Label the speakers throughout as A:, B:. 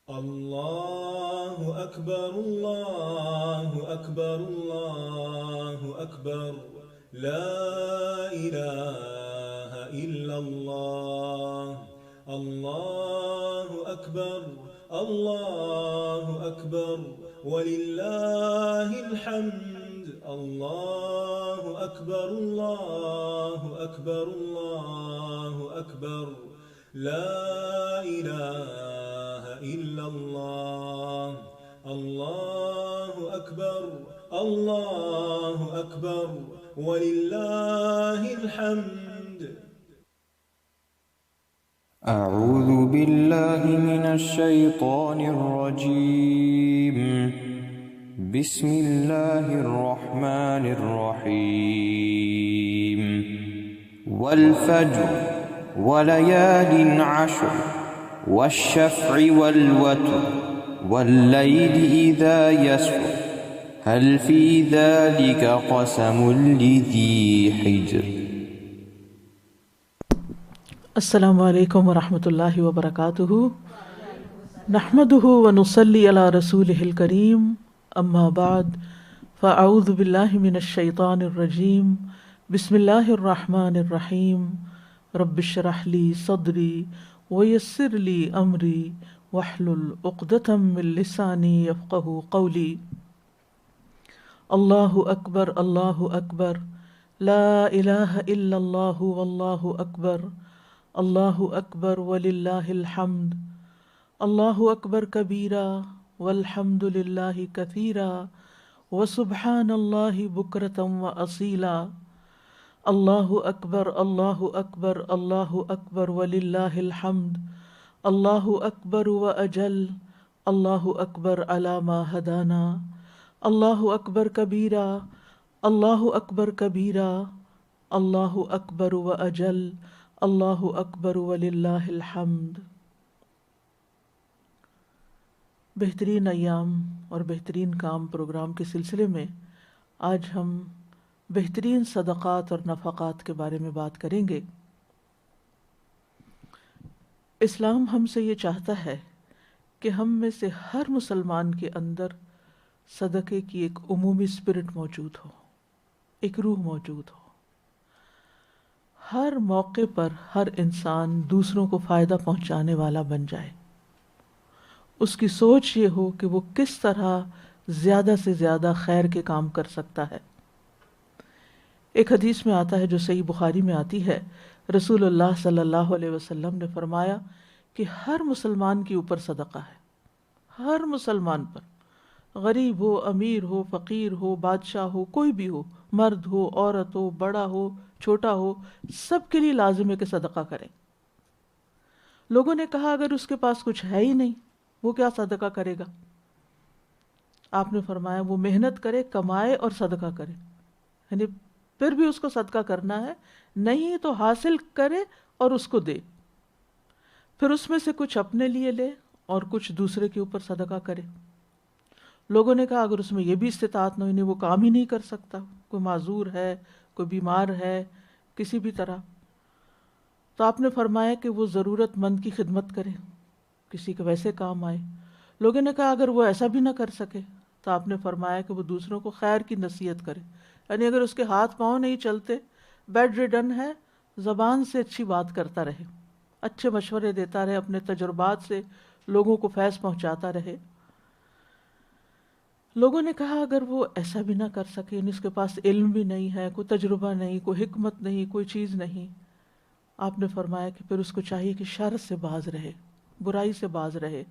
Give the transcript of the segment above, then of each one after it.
A: الله أكبر الله أكبر الله أكبر. لا إله إلا الله. الله أكبر الله أكبر ولله الحمد. الله أكبر الله أكبر الله أكبر. لا إله إلا الله. الله أكبر الله أكبر ولله الحمد.
B: أعوذ بالله من الشيطان الرجيم. بسم الله الرحمن الرحيم. والفجر وليال عشر والشفع والوتر والليل إذا يسر هل في ذلك قسم لذي حجر.
C: السلام علیکم ورحمۃ اللہ وبرکاتہ. نحمده ونصلی علی رسولہ الکریم. اما بعد فاعوذ باللہ من الشیطان الرجیم. بسم اللہ الرحمن الرحیم. رب اشرح لی صدری ویسر لی امری واحلل عقدۃ من لسانی یفقہوا قولی. اللہ اکبر اللہ اکبر لا الہ الا اللہ واللہ اکبر. اللہ اکبر وللہ الحمد. اللہ اکبر کبیرا والحمد للہ کثیرا وسبحان اللہ بکرۃ واصیلا. اللہ اکبر اللہ اکبر اللہ اکبر وللہ الحمد. اللہ اکبر واجل. اللہ اکبر علی ما ہدانا. اللہ اکبر کبیرا اللہ اکبر کبیرا اللہ اکبر واجل. اللہ اکبر وللہ الحمد. بہترین ایام اور بہترین کام پروگرام کے سلسلے میں آج ہم بہترین صدقات اور نفقات کے بارے میں بات کریں گے. اسلام ہم سے یہ چاہتا ہے کہ ہم میں سے ہر مسلمان کے اندر صدقے کی ایک عمومی اسپرٹ موجود ہو، ایک روح موجود ہو. ہر موقع پر ہر انسان دوسروں کو فائدہ پہنچانے والا بن جائے. اس کی سوچ یہ ہو کہ وہ کس طرح زیادہ سے زیادہ خیر کے کام کر سکتا ہے. ایک حدیث میں آتا ہے جو صحیح بخاری میں آتی ہے، رسول اللہ صلی اللہ علیہ وسلم نے فرمایا کہ ہر مسلمان کے اوپر صدقہ ہے. ہر مسلمان پر، غریب ہو، امیر ہو، فقیر ہو، بادشاہ ہو، کوئی بھی ہو، مرد ہو، عورت ہو، بڑا ہو، چھوٹا ہو، سب کے لیے لازم ہے کہ صدقہ کریں. لوگوں نے کہا اگر اس کے پاس کچھ ہے ہی نہیں وہ کیا صدقہ کرے گا؟ آپ نے فرمایا وہ محنت کرے، کمائے اور صدقہ کرے. یعنی پھر بھی اس کو صدقہ کرنا ہے، نہیں تو حاصل کرے اور اس کو دے. پھر اس میں سے کچھ اپنے لیے لے اور کچھ دوسرے کے اوپر صدقہ کرے. لوگوں نے کہا اگر اس میں یہ بھی استطاعت نہیں، وہ کام ہی نہیں کر سکتا، کوئی معذور ہے، کوئی بیمار ہے کسی بھی طرح، تو آپ نے فرمایا کہ وہ ضرورت مند کی خدمت کرے، کسی کے ویسے کام آئے. لوگوں نے کہا اگر وہ ایسا بھی نہ کر سکے تو آپ نے فرمایا کہ وہ دوسروں کو خیر کی نصیحت کرے. یعنی اگر اس کے ہاتھ پاؤں نہیں چلتے، بیڈ ریڈن ہے، زبان سے اچھی بات کرتا رہے، اچھے مشورے دیتا رہے، اپنے تجربات سے لوگوں کو فیض پہنچاتا رہے. لوگوں نے کہا اگر وہ ایسا بھی نہ کر سکے، یعنی اس کے پاس علم بھی نہیں ہے، کوئی تجربہ نہیں، کوئی حکمت نہیں، کوئی چیز نہیں، آپ نے فرمایا کہ پھر اس کو چاہیے کہ شر سے باز رہے، برائی سے باز رہے،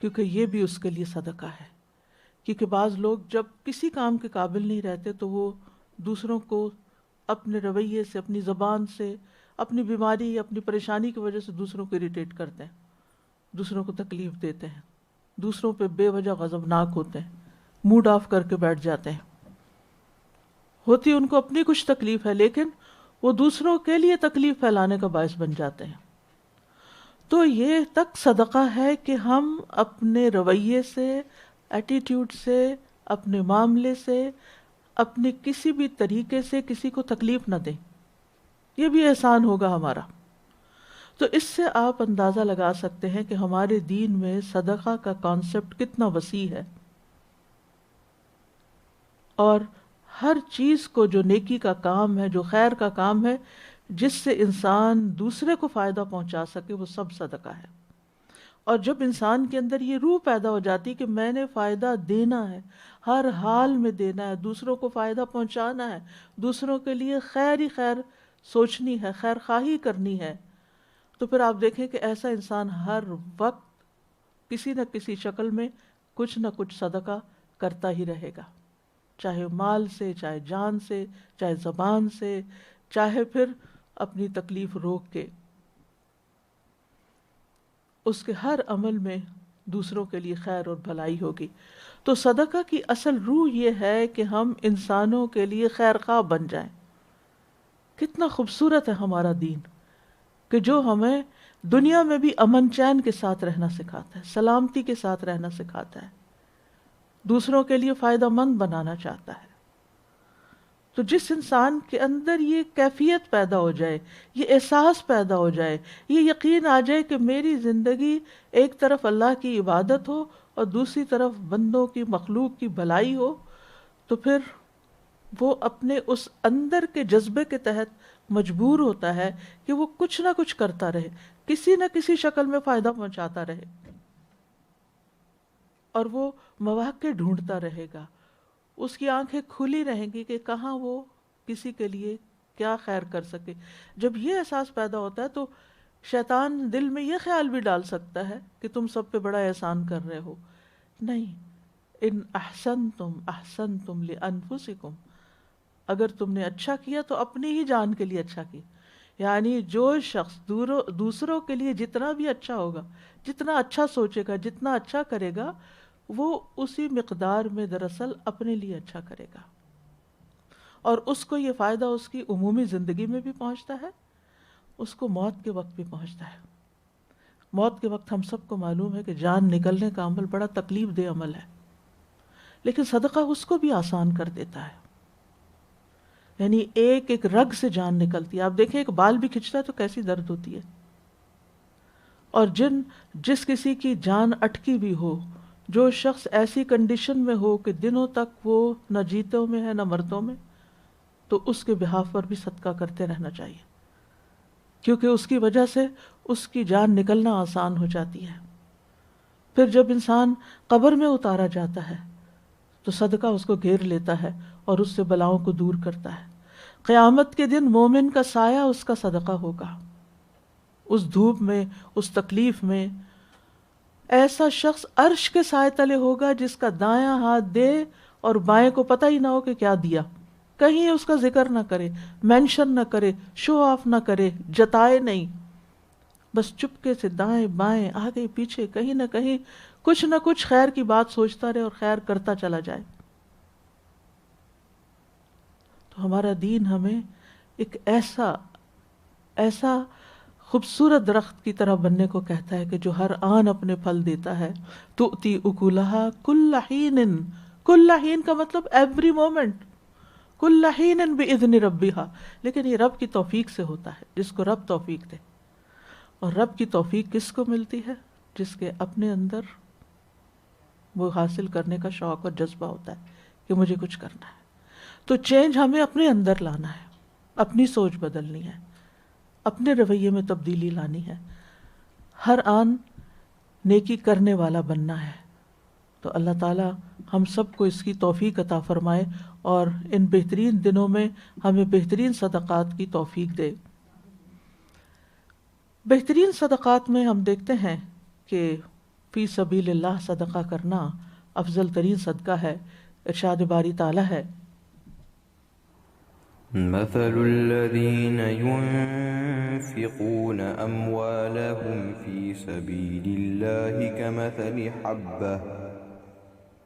C: کیونکہ یہ بھی اس کے لیے صدقہ ہے. کیونکہ بعض لوگ جب کسی کام کے قابل نہیں رہتے تو وہ دوسروں کو اپنے رویے سے، اپنی زبان سے، اپنی بیماری یا اپنی پریشانی کی وجہ سے دوسروں کو اریٹیٹ کرتے ہیں، دوسروں کو تکلیف دیتے ہیں، دوسروں پہ بے وجہ غضبناک ہوتے ہیں، موڈ آف کر کے بیٹھ جاتے ہیں. ہوتی ان کو اپنی کچھ تکلیف ہے لیکن وہ دوسروں کے لیے تکلیف پھیلانے کا باعث بن جاتے ہیں. تو یہ تک صدقہ ہے کہ ہم اپنے رویے سے، ایٹیٹیوڈ سے، اپنے معاملے سے، اپنے کسی بھی طریقے سے کسی کو تکلیف نہ دیں. یہ بھی احسان ہوگا ہمارا. تو اس سے آپ اندازہ لگا سکتے ہیں کہ ہمارے دین میں صدقہ کا کانسیپٹ کتنا وسیع ہے، اور ہر چیز کو جو نیکی کا کام ہے، جو خیر کا کام ہے، جس سے انسان دوسرے کو فائدہ پہنچا سکے، وہ سب صدقہ ہے۔ اور جب انسان کے اندر یہ روح پیدا ہو جاتی کہ میں نے فائدہ دینا ہے، ہر حال میں دینا ہے، دوسروں کو فائدہ پہنچانا ہے، دوسروں کے لیے خیر ہی خیر سوچنی ہے، خیر خواہی کرنی ہے، تو پھر آپ دیکھیں کہ ایسا انسان ہر وقت کسی نہ کسی شکل میں کچھ نہ کچھ صدقہ کرتا ہی رہے گا، چاہے مال سے، چاہے جان سے، چاہے زبان سے، چاہے پھر اپنی تکلیف روک کے۔ اس کے ہر عمل میں دوسروں کے لیے خیر اور بھلائی ہوگی۔ تو صدقہ کی اصل روح یہ ہے کہ ہم انسانوں کے لیے خیر خواہ بن جائیں۔ کتنا خوبصورت ہے ہمارا دین کہ جو ہمیں دنیا میں بھی امن چین کے ساتھ رہنا سکھاتا ہے، سلامتی کے ساتھ رہنا سکھاتا ہے، دوسروں کے لیے فائدہ مند بنانا چاہتا ہے۔ تو جس انسان کے اندر یہ کیفیت پیدا ہو جائے، یہ احساس پیدا ہو جائے، یہ یقین آ جائے کہ میری زندگی ایک طرف اللہ کی عبادت ہو اور دوسری طرف بندوں کی، مخلوق کی بھلائی ہو، تو پھر وہ اپنے اس اندر کے جذبے کے تحت مجبور ہوتا ہے کہ وہ کچھ نہ کچھ کرتا رہے، کسی نہ کسی شکل میں فائدہ پہنچاتا رہے، اور وہ مواقع ڈھونڈتا رہے گا۔ اس کی آنکھیں کھلی رہیں گی کہ کہاں وہ کسی کے لیے کیا خیر کر سکے۔ جب یہ احساس پیدا ہوتا ہے تو شیطان دل میں یہ خیال بھی ڈال سکتا ہے کہ تم سب پہ بڑا احسان کر رہے ہو۔ نہیں، ان احسنتم احسنتم لانفسکم، اگر تم نے اچھا کیا تو اپنی ہی جان کے لیے اچھا کیا۔ یعنی جو شخص دوسروں کے لیے جتنا بھی اچھا ہوگا، جتنا اچھا سوچے گا، جتنا اچھا کرے گا، وہ اسی مقدار میں دراصل اپنے لیے اچھا کرے گا، اور اس کو یہ فائدہ اس کی عمومی زندگی میں بھی پہنچتا ہے، اس کو موت کے وقت بھی پہنچتا ہے۔ موت کے وقت ہم سب کو معلوم ہے کہ جان نکلنے کا عمل بڑا تکلیف دہ عمل ہے، لیکن صدقہ اس کو بھی آسان کر دیتا ہے۔ یعنی ایک ایک رگ سے جان نکلتی ہے۔ آپ دیکھیں ایک بال بھی کھنچتا ہے تو کیسی درد ہوتی ہے، اور جس کسی کی جان اٹکی بھی ہو، جو شخص ایسی کنڈیشن میں ہو کہ دنوں تک وہ نہ جیتوں میں ہے نہ مردوں میں، تو اس کے بہاف پر بھی صدقہ کرتے رہنا چاہیے، کیونکہ اس کی وجہ سے اس کی جان نکلنا آسان ہو جاتی ہے۔ پھر جب انسان قبر میں اتارا جاتا ہے تو صدقہ اس کو گھیر لیتا ہے اور اس سے بلاؤں کو دور کرتا ہے۔ قیامت کے دن مومن کا سایہ اس کا صدقہ ہوگا، اس دھوپ میں، اس تکلیف میں۔ ایسا شخص عرش کے سائے تلے ہوگا جس کا دایاں ہاتھ دے اور بائیں کو پتہ ہی نہ ہو کہ کیا دیا، کہیں اس کا ذکر نہ کرے، مینشن نہ کرے، شو آف نہ کرے، جتائے نہیں، بس چپکے سے دائیں بائیں آگے پیچھے کہیں نہ کہیں کچھ نہ کچھ خیر کی بات سوچتا رہے اور خیر کرتا چلا جائے۔ تو ہمارا دین ہمیں ایک ایسا خوبصورت درخت کی طرح بننے کو کہتا ہے کہ جو ہر آن اپنے پھل دیتا ہے۔ تؤتی اکلھا کل حین، کل حین کا مطلب ایوری مومنٹ، کل حین باذن ربھا، لیکن یہ رب کی توفیق سے ہوتا ہے، جس کو رب توفیق دے۔ اور رب کی توفیق کس کو ملتی ہے؟ جس کے اپنے اندر وہ حاصل کرنے کا شوق اور جذبہ ہوتا ہے کہ مجھے کچھ کرنا ہے۔ تو چینج ہمیں اپنے اندر لانا ہے، اپنی سوچ بدلنی ہے، اپنے رویے میں تبدیلی لانی ہے، ہر آن نیکی کرنے والا بننا ہے۔ تو اللہ تعالی ہم سب کو اس کی توفیق عطا فرمائے اور ان بہترین دنوں میں ہمیں بہترین صدقات کی توفیق دے۔ بہترین صدقات میں ہم دیکھتے ہیں کہ فی سبیل اللہ صدقہ کرنا افضل ترین صدقہ ہے۔ ارشاد باری تعالی ہے،
B: مثل الذين ينفقون أموالهم في سبيل الله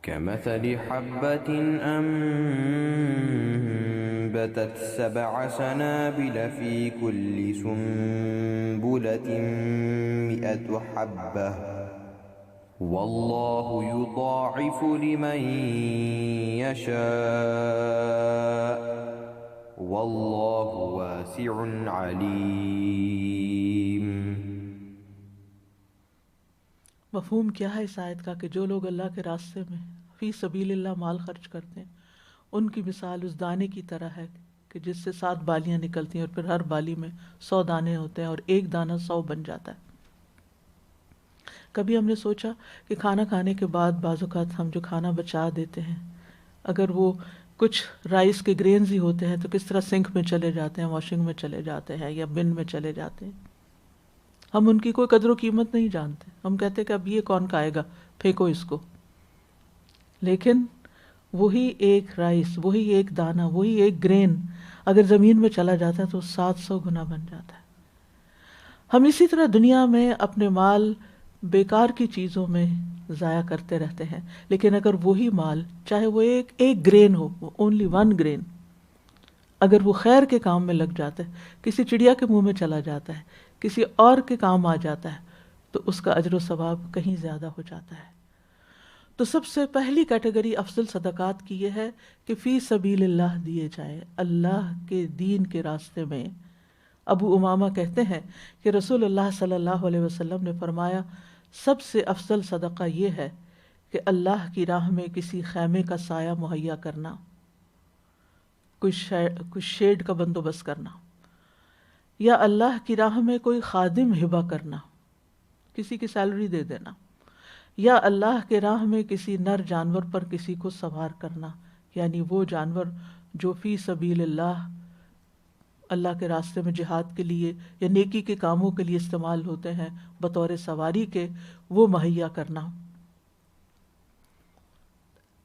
B: كمثل حبة أنبتت 7 سنابل في كل سنبلة 100 حبة والله يضاعف لمن يشاء واللہ واسع علیم۔
C: مفہوم کیا ہے اس آیت کا کہ جو لوگ اللہ کے راستے میں فی سبیل اللہ مال خرچ کرتے ہیں ان کی مثال اس دانے کی طرح ہے کہ جس سے 7 بالیاں نکلتی ہیں اور پھر ہر بالی میں 100 دانے ہوتے ہیں اور ایک دانہ 100 بن جاتا ہے۔ کبھی ہم نے سوچا کہ کھانا کھانے کے بعد بعض اوقات ہم جو کھانا بچا دیتے ہیں اگر وہ کچھ رائس کے گرینز ہی ہوتے ہیں تو کس طرح سنک میں چلے جاتے ہیں، واشنگ میں چلے جاتے ہیں یا بن میں چلے جاتے ہیں، ہم ان کی کوئی قدر و قیمت نہیں جانتے، ہم کہتے ہیں کہ اب یہ کون کھائے گا، پھینکو اس کو۔ لیکن وہی ایک رائس، وہی ایک دانہ، وہی ایک گرین اگر زمین میں چلا جاتا ہے تو 700 گنا بن جاتا ہے۔ ہم اسی طرح دنیا میں اپنے مال بیکار کی چیزوں میں ضائع کرتے رہتے ہیں، لیکن اگر وہی مال چاہے وہ ایک گرین ہو، اونلی 1 گرین، اگر وہ خیر کے کام میں لگ جاتا ہے، کسی چڑیا کے منہ میں چلا جاتا ہے، کسی اور کے کام آ جاتا ہے، تو اس کا اجر و ثواب کہیں زیادہ ہو جاتا ہے۔ تو سب سے پہلی کیٹیگری افضل صدقات کی یہ ہے کہ فی سبیل اللہ دیے جائیں، اللہ کے دین کے راستے میں۔ ابو امامہ کہتے ہیں کہ رسول اللہ صلی اللہ علیہ وسلم نے فرمایا سب سے افضل صدقہ یہ ہے کہ اللہ کی راہ میں کسی خیمے کا سایہ مہیا کرنا، کچھ شیڈ کا بندوبست کرنا، یا اللہ کی راہ میں کوئی خادم ہبہ کرنا، کسی کی سیلری دے دینا، یا اللہ کے راہ میں کسی نر جانور پر کسی کو سوار کرنا، یعنی وہ جانور جو فی سبیل اللہ، اللہ کے راستے میں جہاد کے لیے یا نیکی کے کاموں کے لیے استعمال ہوتے ہیں بطور سواری کے، وہ مہیا کرنا۔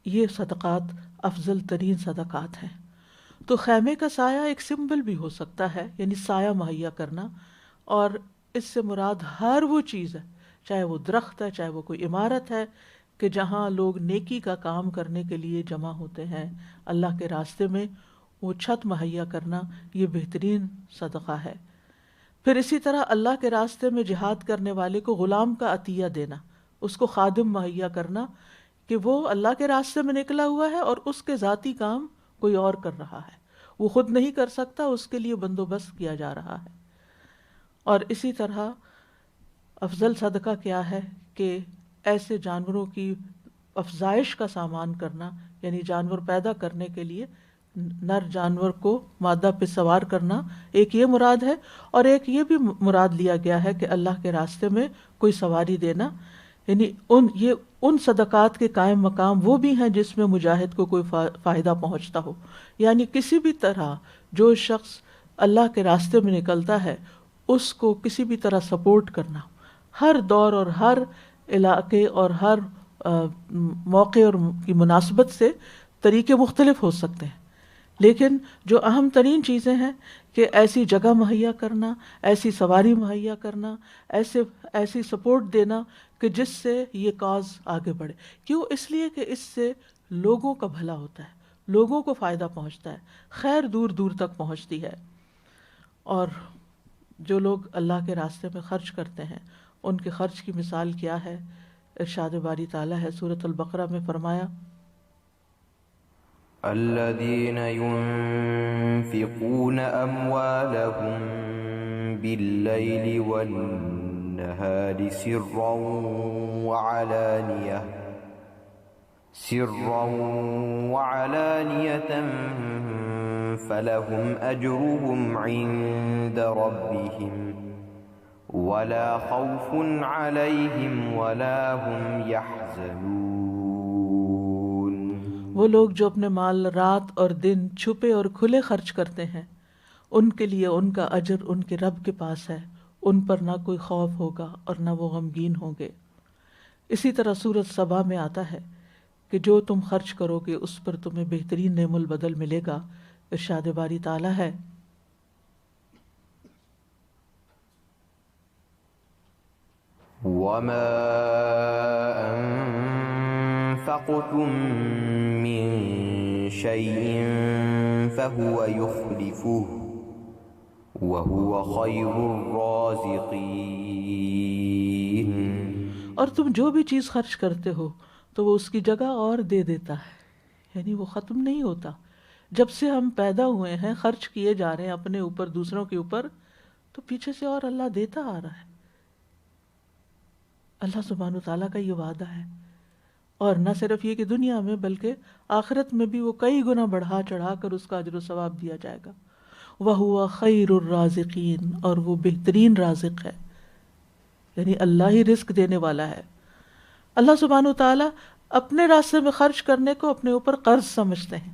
C: یہ صدقات افضل ترین صدقات ہیں۔ تو خیمے کا سایہ ایک سمبل بھی ہو سکتا ہے، یعنی سایہ مہیا کرنا، اور اس سے مراد ہر وہ چیز ہے، چاہے وہ درخت ہے، چاہے وہ کوئی عمارت ہے، کہ جہاں لوگ نیکی کا کام کرنے کے لیے جمع ہوتے ہیں اللہ کے راستے میں، وہ چھت مہیا کرنا یہ بہترین صدقہ ہے۔ پھر اسی طرح اللہ کے راستے میں جہاد کرنے والے کو غلام کا عطیہ دینا، اس کو خادم مہیا کرنا کہ وہ اللہ کے راستے میں نکلا ہوا ہے اور اس کے ذاتی کام کوئی اور کر رہا ہے، وہ خود نہیں کر سکتا، اس کے لیے بندوبست کیا جا رہا ہے۔ اور اسی طرح افضل صدقہ کیا ہے کہ ایسے جانوروں کی افزائش کا سامان کرنا، یعنی جانور پیدا کرنے کے لیے نر جانور کو مادہ پہ سوار کرنا، ایک یہ مراد ہے، اور ایک یہ بھی مراد لیا گیا ہے کہ اللہ کے راستے میں کوئی سواری دینا، یعنی ان صدقات کے قائم مقام وہ بھی ہیں جس میں مجاہد کو کوئی فائدہ پہنچتا ہو، یعنی کسی بھی طرح جو شخص اللہ کے راستے میں نکلتا ہے اس کو کسی بھی طرح سپورٹ کرنا۔ ہر دور اور ہر علاقے اور ہر موقع اور کی مناسبت سے طریقے مختلف ہو سکتے ہیں، لیکن جو اہم ترین چیزیں ہیں کہ ایسی جگہ مہیا کرنا، ایسی سواری مہیا کرنا، ایسی سپورٹ دینا کہ جس سے یہ کاز آگے بڑھے۔ کیوں؟ اس لیے کہ اس سے لوگوں کا بھلا ہوتا ہے، لوگوں کو فائدہ پہنچتا ہے، خیر دور دور تک پہنچتی ہے۔ اور جو لوگ اللہ کے راستے میں خرچ کرتے ہیں ان کے خرچ کی مثال کیا ہے؟ ارشاد باری تعالیٰ ہے سورۃ البقرہ میں فرمایا
B: الذين ينفقون أموالهم بالليل والنهار سرا وعلانية فلهم أجرهم عند ربهم ولا خوف عليهم ولا هم يحزنون۔
C: وہ لوگ جو اپنے مال رات اور دن چھپے اور کھلے خرچ کرتے ہیں ان کے لیے ان کا اجر ان کے رب کے پاس ہے، ان پر نہ کوئی خوف ہوگا اور نہ وہ غمگین ہوں گے۔ اسی طرح سورۃ سبا میں آتا ہے کہ جو تم خرچ کرو گے اس پر تمہیں بہترین نعم البدل ملے گا۔ ارشاد باری تعالیٰ ہے
B: وَمَا أَنفَقْتُم مِّن شَيْءٍ فَهُوَ يُخْلِفُهُ وَهُوَ خَيْرُ الرَّازِقِينَ۔
C: اور تم جو بھی چیز خرچ کرتے ہو تو وہ اس کی جگہ اور دے دیتا ہے، یعنی وہ ختم نہیں ہوتا۔ جب سے ہم پیدا ہوئے ہیں خرچ کیے جا رہے ہیں اپنے اوپر، دوسروں کے اوپر، تو پیچھے سے اور اللہ دیتا آ رہا ہے۔ اللہ سبحانہ تعالیٰ کا یہ وعدہ ہے. اور نہ صرف یہ کہ دنیا میں بلکہ آخرت میں بھی وہ کئی گنا بڑھا چڑھا کر اس کا اجر و ثواب دیا جائے گا. وَهُوَ خَيْرُ الرَّازِقِينَ، اور وہ بہترین رازق ہے، یعنی اللہ ہی رزق دینے والا ہے. اللہ سبحانہ تعالیٰ اپنے راستے میں خرچ کرنے کو اپنے اوپر قرض سمجھتے ہیں،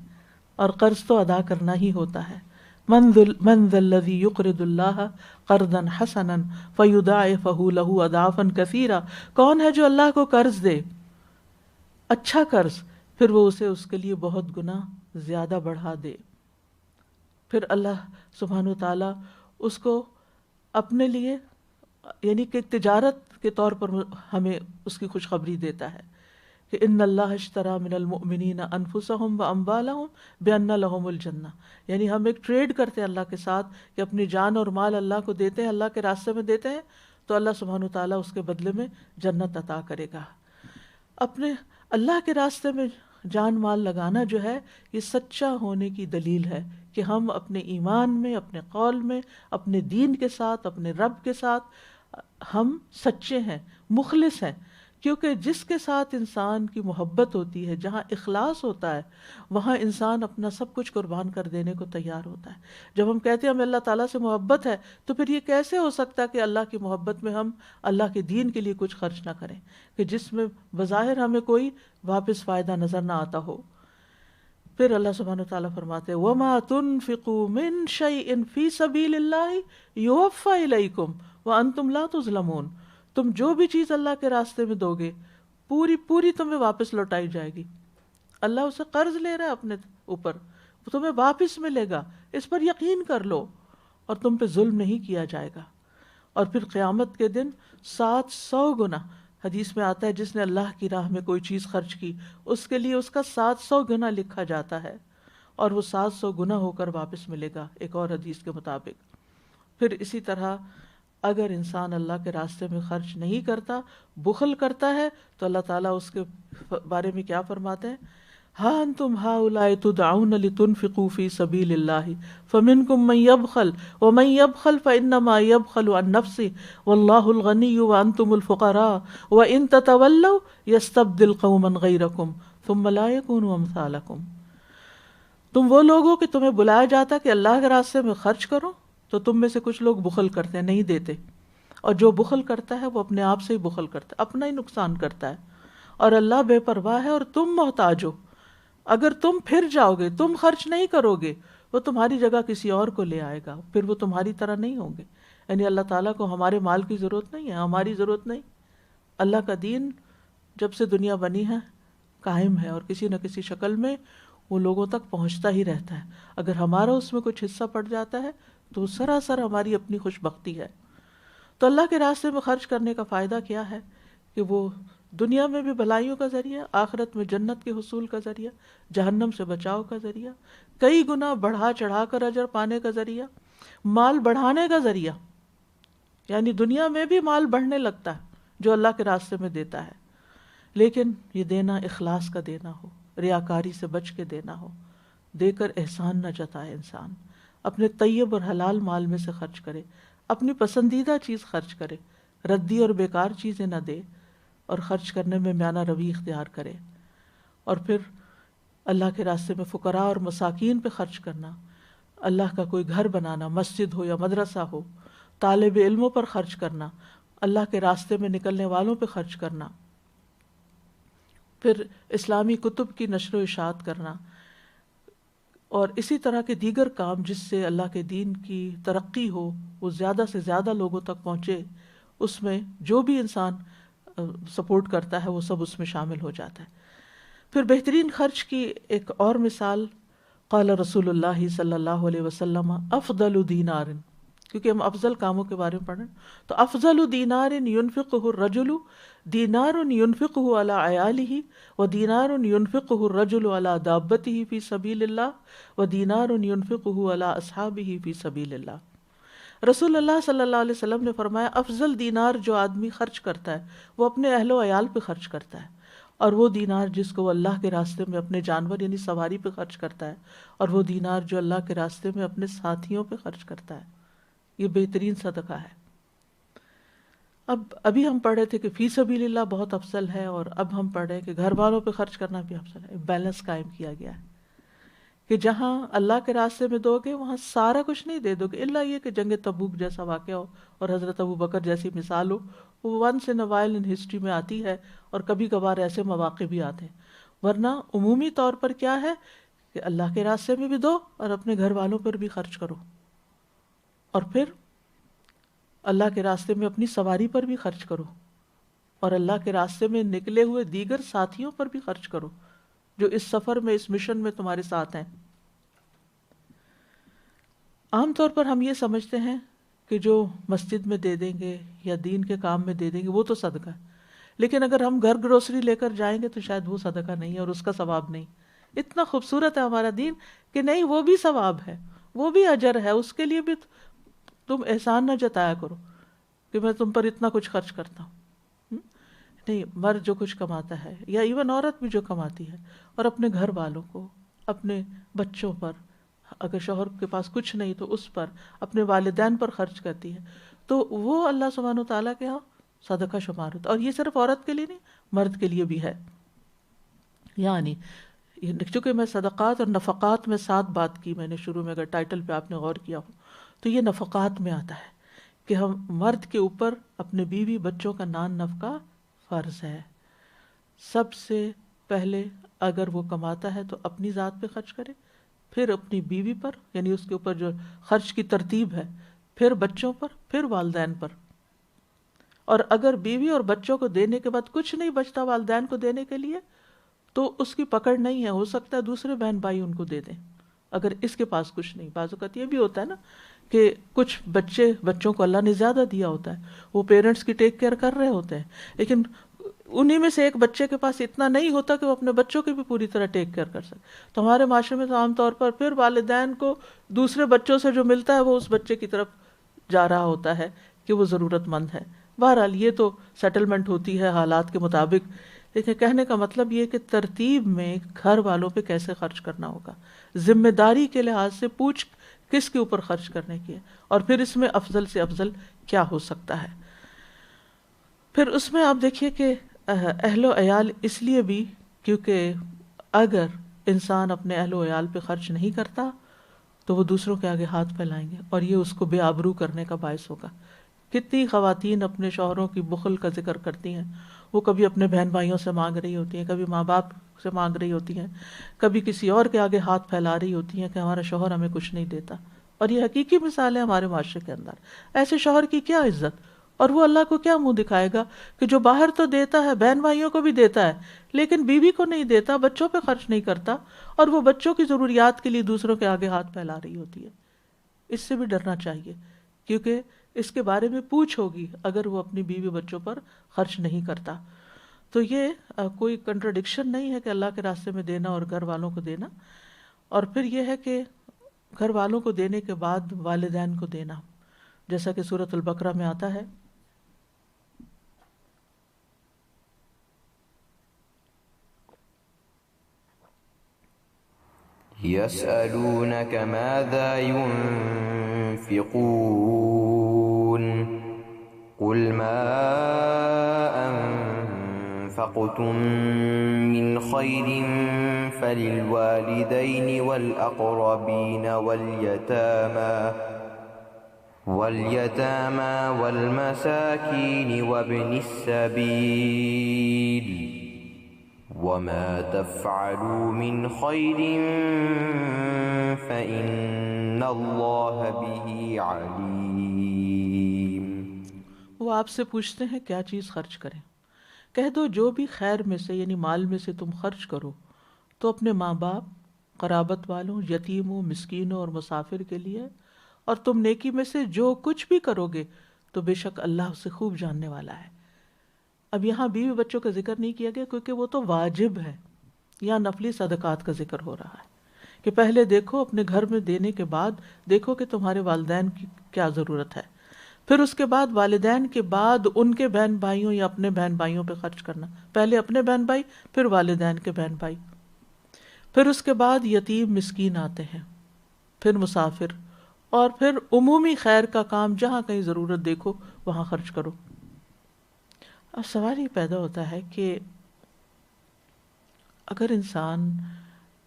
C: اور قرض تو ادا کرنا ہی ہوتا ہے. من ذا الذی یقرض اللہ قرضا حسنا فیضاعفہ لہ اضعافا کثیرا، کون ہے جو اللہ کو قرض دے اچھا قرض، پھر وہ اسے اس کے لیے بہت گنا زیادہ بڑھا دے. پھر اللہ سبحانہ تعالیٰ اس کو اپنے لیے یعنی کہ تجارت کے طور پر ہمیں اس کی خوشخبری دیتا ہے کہ ان اللہ اشتری من المؤمنین انفسهم واموالهم بان لهم الجنہ، یعنی ہم ایک ٹریڈ کرتے ہیں اللہ کے ساتھ کہ اپنی جان اور مال اللہ کو دیتے ہیں، اللہ کے راستے میں دیتے ہیں، تو اللہ سبحانہ تعالیٰ اس کے بدلے میں جنت عطا کرے گا. اپنے اللہ کے راستے میں جان مال لگانا جو ہے یہ سچا ہونے کی دلیل ہے کہ ہم اپنے ایمان میں، اپنے قول میں، اپنے دین کے ساتھ، اپنے رب کے ساتھ ہم سچے ہیں، مخلص ہیں. کیونکہ جس کے ساتھ انسان کی محبت ہوتی ہے، جہاں اخلاص ہوتا ہے، وہاں انسان اپنا سب کچھ قربان کر دینے کو تیار ہوتا ہے. جب ہم کہتے ہیں ہمیں اللہ تعالیٰ سے محبت ہے، تو پھر یہ کیسے ہو سکتا ہے کہ اللہ کی محبت میں ہم اللہ کے دین کے لیے کچھ خرچ نہ کریں کہ جس میں بظاہر ہمیں کوئی واپس فائدہ نظر نہ آتا ہو. پھر اللہ سبحانہ تعالیٰ فرماتے ہیں وَمَا تُنْفِقُوا مِنْ شَيْءٍ فِي سَبِيلِ اللَّهِ يُوَفَّى إِلَيْكُمْ وَأَنْتُمْ لَا تُظْلَمُونَ، تم جو بھی چیز اللہ کے راستے میں دو گے پوری پوری تمہیں واپس لوٹائی جائے گی. اللہ اسے قرض لے رہا ہے اپنے اوپر، وہ تمہیں واپس ملے گا، اس پر یقین کر لو، اور تم پہ ظلم نہیں کیا جائے گا. اور پھر قیامت کے دن 700 گنا، حدیث میں آتا ہے جس نے اللہ کی راہ میں کوئی چیز خرچ کی اس کے لیے اس کا 700 گنا لکھا جاتا ہے، اور وہ 700 گنا ہو کر واپس ملے گا ایک اور حدیث کے مطابق. پھر اسی طرح اگر انسان اللہ کے راستے میں خرچ نہیں کرتا، بخل کرتا ہے، تو اللہ تعالیٰ اس کے بارے میں کیا فرماتے ہیں؟ ہاں انتم ہؤلاء تدعون لتنفقوا فی سبیل اللہ فمنکم من یبخل ومن یبخل فانما یبخل عن نفسہ واللہ الغنی وانتم الفقراء وان تتولوا یستبدل قوما غیرکم ثم لا یکونوا امثالکم. تم وہ لوگ ہو کہ تمہیں بلایا جاتا کہ اللہ کے راستے میں خرچ کرو، تو تم میں سے کچھ لوگ بخل کرتے ہیں، نہیں دیتے، اور جو بخل کرتا ہے وہ اپنے آپ سے ہی بخل کرتا ہے، اپنا ہی نقصان کرتا ہے. اور اللہ بے پرواہ ہے اور تم محتاج ہو. اگر تم پھر جاؤ گے، تم خرچ نہیں کرو گے، وہ تمہاری جگہ کسی اور کو لے آئے گا، پھر وہ تمہاری طرح نہیں ہوں گے. یعنی اللہ تعالیٰ کو ہمارے مال کی ضرورت نہیں ہے، ہماری ضرورت نہیں. اللہ کا دین جب سے دنیا بنی ہے قائم ہے، اور کسی نہ کسی شکل میں وہ لوگوں تک پہنچتا ہی رہتا ہے. اگر ہمارا اس میں کچھ حصہ پڑ جاتا ہے تو سراسر ہماری اپنی خوش بختی ہے. تو اللہ کے راستے میں خرچ کرنے کا فائدہ کیا ہے کہ وہ دنیا میں بھی بھلائیوں کا ذریعہ، آخرت میں جنت کے حصول کا ذریعہ، جہنم سے بچاؤ کا ذریعہ، کئی گنا بڑھا چڑھا کر اجر پانے کا ذریعہ، مال بڑھانے کا ذریعہ. یعنی دنیا میں بھی مال بڑھنے لگتا ہے جو اللہ کے راستے میں دیتا ہے، لیکن یہ دینا اخلاص کا دینا ہو، ریاکاری سے بچ کے دینا ہو، دے کر احسان نہ جتائے. انسان اپنے طیب اور حلال مال میں سے خرچ کرے، اپنی پسندیدہ چیز خرچ کرے، ردی اور بیکار چیزیں نہ دے، اور خرچ کرنے میں میانہ روی اختیار کرے. اور پھر اللہ کے راستے میں فقراء اور مساکین پہ خرچ کرنا، اللہ کا کوئی گھر بنانا، مسجد ہو یا مدرسہ ہو، طالب علموں پر خرچ کرنا، اللہ کے راستے میں نکلنے والوں پہ خرچ کرنا، پھر اسلامی کتب کی نشر و اشاعت کرنا، اور اسی طرح کے دیگر کام جس سے اللہ کے دین کی ترقی ہو، وہ زیادہ سے زیادہ لوگوں تک پہنچے. اس میں جو بھی انسان سپورٹ کرتا ہے وہ سب اس میں شامل ہو جاتا ہے. پھر بہترین خرچ کی ایک اور مثال قال رسول اللہ صلی اللہ علیہ وسلم افضل دینار، کیونکہ ہم افضل کاموں کے بارے میں پڑھ رہے ہیں، تو افضل دینار ينفقه الرجل دینار ينفقه على عیاله ودینار ينفقه الرجل على دابته في سبیل اللہ ودینار ينفقه على اصحابه في سبیل اللہ. رسول اللہ صلی اللہ علیہ وسلم نے فرمایا افضل دینار جو آدمی خرچ کرتا ہے وہ اپنے اہل و عیال پہ خرچ کرتا ہے، اور وہ دینار جس کو وہ اللہ کے راستے میں اپنے جانور یعنی سواری پہ خرچ کرتا ہے، اور وہ دینار جو اللہ کے راستے میں اپنے ساتھیوں پہ خرچ کرتا ہے. یہ بہترین صدقہ ہے. ابھی ہم پڑھ رہے تھے کہ فی سبیل اللہ بہت افضل ہے، اور اب ہم پڑھ رہے ہیں کہ گھر والوں پہ خرچ کرنا بھی افضل ہے. بیلنس قائم کیا گیا ہے کہ جہاں اللہ کے راستے میں دو گے وہاں سارا کچھ نہیں دے دو گے، الا یہ کہ جنگ تبوک جیسا واقعہ ہو اور حضرت ابو بکر جیسی مثال ہو، وہ once in a while in history میں آتی ہے، اور کبھی کبھار ایسے مواقع بھی آتے ہیں. ورنہ عمومی طور پر کیا ہے کہ اللہ کے راستے میں بھی دو اور اپنے گھر والوں پر بھی خرچ کرو، اور پھر اللہ کے راستے میں اپنی سواری پر بھی خرچ کرو، اور اللہ کے راستے میں نکلے ہوئے دیگر ساتھیوں پر بھی خرچ کرو جو اس سفر میں، اس مشن میں تمہارے ساتھ ہیں. عام طور پر ہم یہ سمجھتے ہیں کہ جو مسجد میں دے دیں گے یا دین کے کام میں دے دیں گے وہ تو صدقہ ہے، لیکن اگر ہم گھر گروسری لے کر جائیں گے تو شاید وہ صدقہ نہیں ہے اور اس کا ثواب نہیں. اتنا خوبصورت ہے ہمارا دین کہ نہیں، وہ بھی ثواب ہے، وہ بھی اجر ہے، اس کے لیے بھی تم احسان نہ جتایا کرو کہ میں تم پر اتنا کچھ خرچ کرتا ہوں. نہیں، مرد جو کچھ کماتا ہے یا ایون عورت بھی جو کماتی ہے اور اپنے گھر والوں کو، اپنے بچوں پر، اگر شوہر کے پاس کچھ نہیں تو اس پر، اپنے والدین پر خرچ کرتی ہے، تو وہ اللہ سبحانہ و تعالیٰ کے ہاں صدقہ شمار ہوتا ہے. اور یہ صرف عورت کے لیے نہیں، مرد کے لیے بھی ہے. یعنی چونکہ میں صدقات اور نفقات میں ساتھ بات کی میں نے شروع میں، اگر ٹائٹل پہ آپ نے غور کیا ہو تو یہ نفقات میں آتا ہے کہ ہم مرد کے اوپر اپنے بیوی بچوں کا نان نفقہ فرض ہے. سب سے پہلے اگر وہ کماتا ہے تو اپنی ذات پہ خرچ کرے، پھر اپنی بیوی پر، یعنی اس کے اوپر جو خرچ کی ترتیب ہے، پھر بچوں پر، پھر والدین پر. اور اگر بیوی اور بچوں کو دینے کے بعد کچھ نہیں بچتا والدین کو دینے کے لیے تو اس کی پکڑ نہیں ہے، ہو سکتا ہے دوسرے بہن بھائی ان کو دے دیں اگر اس کے پاس کچھ نہیں. بعض اوقات یہ بھی ہوتا ہے نا کہ کچھ بچوں کو اللہ نے زیادہ دیا ہوتا ہے، وہ پیرنٹس کی ٹیک کیئر کر رہے ہوتے ہیں، لیکن انہی میں سے ایک بچے کے پاس اتنا نہیں ہوتا کہ وہ اپنے بچوں کی بھی پوری طرح ٹیک کیئر کر سکے. تو ہمارے معاشرے میں تو عام طور پر پھر والدین کو دوسرے بچوں سے جو ملتا ہے وہ اس بچے کی طرف جا رہا ہوتا ہے کہ وہ ضرورت مند ہے. بہرحال یہ تو سیٹلمنٹ ہوتی ہے حالات کے مطابق، لیکن کہنے کا مطلب یہ کہ ترتیب میں گھر والوں پہ کیسے خرچ کرنا ہوگا، ذمہ داری کے لحاظ سے پوچھ کس کے اوپر خرچ کرنے کی ہے، اور پھر اس میں افضل سے افضل کیا ہو سکتا ہے. پھر اس میں آپ دیکھیے کہ اہل و عیال اس لیے بھی کیونکہ اگر انسان اپنے اہل و عیال پہ خرچ نہیں کرتا تو وہ دوسروں کے آگے ہاتھ پھیلائیں گے اور یہ اس کو بے آبرو کرنے کا باعث ہوگا. کتنی خواتین اپنے شوہروں کی بخل کا ذکر کرتی ہیں، وہ کبھی اپنے بہن بھائیوں سے مانگ رہی ہوتی ہیں، کبھی ماں باپ سے مانگ رہی ہوتی ہیں، کبھی کسی اور کے آگے ہاتھ پھیلا رہی ہوتی ہیں کہ ہمارا شوہر ہمیں کچھ نہیں دیتا. اور یہ حقیقی مثال ہے ہمارے معاشرے کے اندر. ایسے شوہر کی کیا عزت، اور وہ اللہ کو کیا منہ دکھائے گا کہ جو باہر تو دیتا ہے، بہن بھائیوں کو بھی دیتا ہے، لیکن بیوی کو نہیں دیتا، بچوں پہ خرچ نہیں کرتا، اور وہ بچوں کی ضروریات کے لیے دوسروں کے آگے ہاتھ پھیلا رہی ہوتی ہے. اس سے بھی ڈرنا چاہیے کیونکہ اس کے بارے میں پوچھ ہوگی اگر وہ اپنی بیوی بچوں پر خرچ نہیں کرتا. تو یہ کوئی کنٹراڈکشن نہیں ہے کہ اللہ کے راستے میں دینا اور گھر والوں کو دینا. اور پھر یہ ہے کہ گھر والوں کو دینے کے بعد والدین کو دینا، جیسا کہ سورۃ البقرہ میں آتا ہے،
B: يسألونك ماذا ينفقون قل ما أنفقتم من خير فللوالدين والأقربين واليتامى والمساكين وابن السبيل وما تفعلوا من خير فإن الله به عليم.
C: وہ آپ سے پوچھتے ہیں کیا چیز خرچ کریں، کہہ دو جو بھی خیر میں سے یعنی مال میں سے تم خرچ کرو تو اپنے ماں باپ، قرابت والوں، یتیموں، مسکینوں اور مسافر کے لیے، اور تم نیکی میں سے جو کچھ بھی کرو گے تو بے شک اللہ اسے خوب جاننے والا ہے. اب یہاں بیوی بچوں کا ذکر نہیں کیا گیا کیونکہ وہ تو واجب ہے، یا نفلی صدقات کا ذکر ہو رہا ہے کہ پہلے دیکھو اپنے گھر میں دینے کے بعد دیکھو کہ تمہارے والدین کی کیا ضرورت ہے، پھر اس کے بعد والدین کے بعد ان کے بہن بھائیوں یا اپنے بہن بھائیوں پہ خرچ کرنا، پہلے اپنے بہن بھائی پھر والدین کے بہن بھائی، پھر اس کے بعد یتیم مسکین آتے ہیں، پھر مسافر، اور پھر عمومی خیر کا کام جہاں کہیں ضرورت دیکھو وہاں خرچ کرو. اب سوال یہ پیدا ہوتا ہے کہ اگر انسان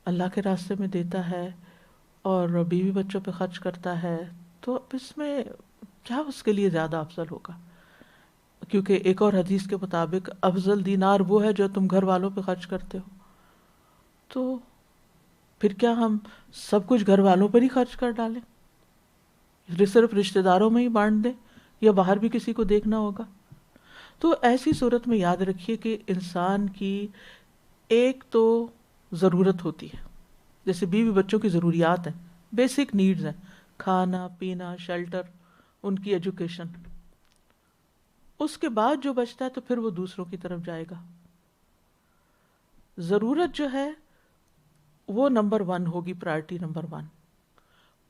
C: اللہ کے راستے میں دیتا ہے اور بیوی بچوں پہ خرچ کرتا ہے تو اب اس میں کیا اس کے لیے زیادہ افضل ہوگا؟ کیونکہ ایک اور حدیث کے مطابق افضل دینار وہ ہے جو تم گھر والوں پہ خرچ کرتے ہو. تو پھر کیا ہم سب کچھ گھر والوں پر ہی خرچ کر ڈالیں، صرف رشتہ داروں میں ہی بانٹ دیں، یا باہر بھی کسی کو دیکھنا ہوگا؟ تو ایسی صورت میں یاد رکھیے کہ انسان کی ایک تو ضرورت ہوتی ہے، جیسے بیوی بچوں کی ضروریات ہیں، بیسک نیڈز ہیں، کھانا پینا شیلٹر، ان کی ایجوکیشن. اس کے بعد جو بچتا ہے تو پھر وہ دوسروں کی طرف جائے گا. ضرورت جو ہے وہ نمبر 1 ہوگی، پرائرٹی نمبر 1.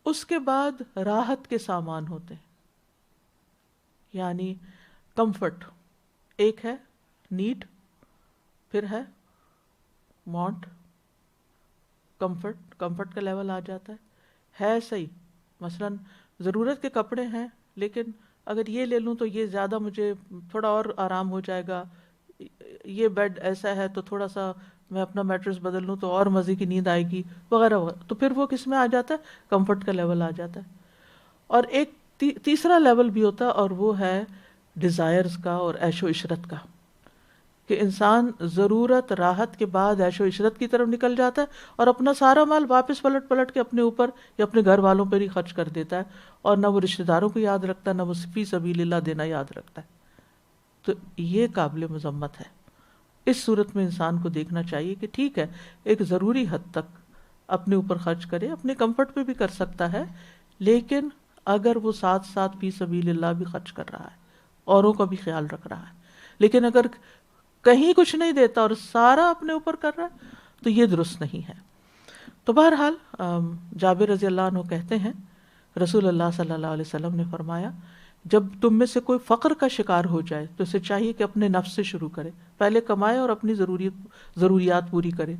C: اس کے بعد راحت کے سامان ہوتے ہیں، یعنی کمفرٹ. ایک ہے نیڈ، پھر ہے وانٹ. کمفرٹ کا لیول آ جاتا ہے صحیح. مثلا ضرورت کے کپڑے ہیں، لیکن اگر یہ لے لوں تو یہ زیادہ مجھے تھوڑا اور آرام ہو جائے گا، یہ بیڈ ایسا ہے تو تھوڑا سا میں اپنا میٹرس بدل لوں تو اور مزے کی نیند آئے گی وغیرہ وغیرہ. تو پھر وہ کس میں آ جاتا ہے؟ کمفرٹ کا لیول آ جاتا ہے. اور ایک تیسرا لیول بھی ہوتا ہے، اور وہ ہے ڈیزائرز کا اور عیش و عشرت کا، کہ انسان ضرورت راحت کے بعد عیش و عشرت کی طرف نکل جاتا ہے اور اپنا سارا مال واپس پلٹ کے اپنے اوپر یا اپنے گھر والوں پر ہی خرچ کر دیتا ہے، اور نہ وہ رشتہ داروں کو یاد رکھتا ہے، نہ وہ فی سبیل اللہ دینا یاد رکھتا ہے. تو یہ قابل مذمت ہے. اس صورت میں انسان کو دیکھنا چاہیے کہ ٹھیک ہے ایک ضروری حد تک اپنے اوپر خرچ کرے، اپنے کمفرٹ پہ بھی کر سکتا ہے، لیکن اگر وہ ساتھ ساتھ فی سبیل اللہ بھی خرچ کر رہا ہے، اوروں کا بھی خیال رکھ رہا ہے. لیکن اگر کہیں کچھ نہیں دیتا اور سارا اپنے اوپر کر رہا ہے تو یہ درست نہیں ہے. تو بہرحال جابر رضی اللہ عنہ کہتے ہیں رسول اللہ صلی اللہ علیہ وسلم نے فرمایا جب تم میں سے کوئی فقر کا شکار ہو جائے تو اسے چاہیے کہ اپنے نفس سے شروع کرے، پہلے کمائے اور اپنی ضروریات پوری کرے.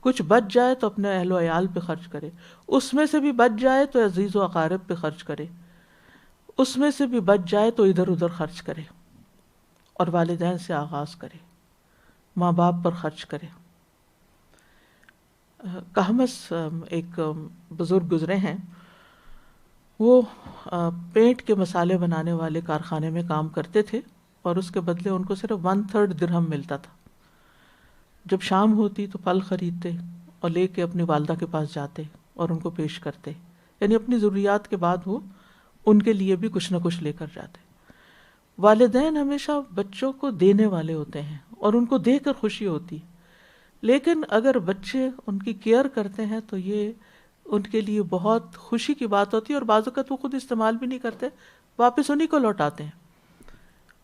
C: کچھ بچ جائے تو اپنے اہل و عیال پہ خرچ کرے، اس میں سے بھی بچ جائے تو عزیز و اقارب پہ خرچ کرے، اس میں سے بھی بچ جائے تو ادھر ادھر خرچ کرے، اور والدین سے آغاز کرے، ماں باپ پر خرچ کرے. کہمس ایک بزرگ گزرے ہیں، وہ پینٹ کے مسالے بنانے والے کارخانے میں کام کرتے تھے اور اس کے بدلے ان کو صرف 1/3 درہم ملتا تھا. جب شام ہوتی تو پھل خریدتے اور لے کے اپنی والدہ کے پاس جاتے اور ان کو پیش کرتے، یعنی اپنی ضروریات کے بعد وہ ان کے لیے بھی کچھ نہ کچھ لے کر جاتے. والدین ہمیشہ بچوں کو دینے والے ہوتے ہیں اور ان کو دے کر خوشی ہوتی، لیکن اگر بچے ان کی کیئر کرتے ہیں تو یہ ان کے لیے بہت خوشی کی بات ہوتی ہے، اور بعض اوقات وہ خود استعمال بھی نہیں کرتے، واپس انہی کو لوٹاتے ہیں،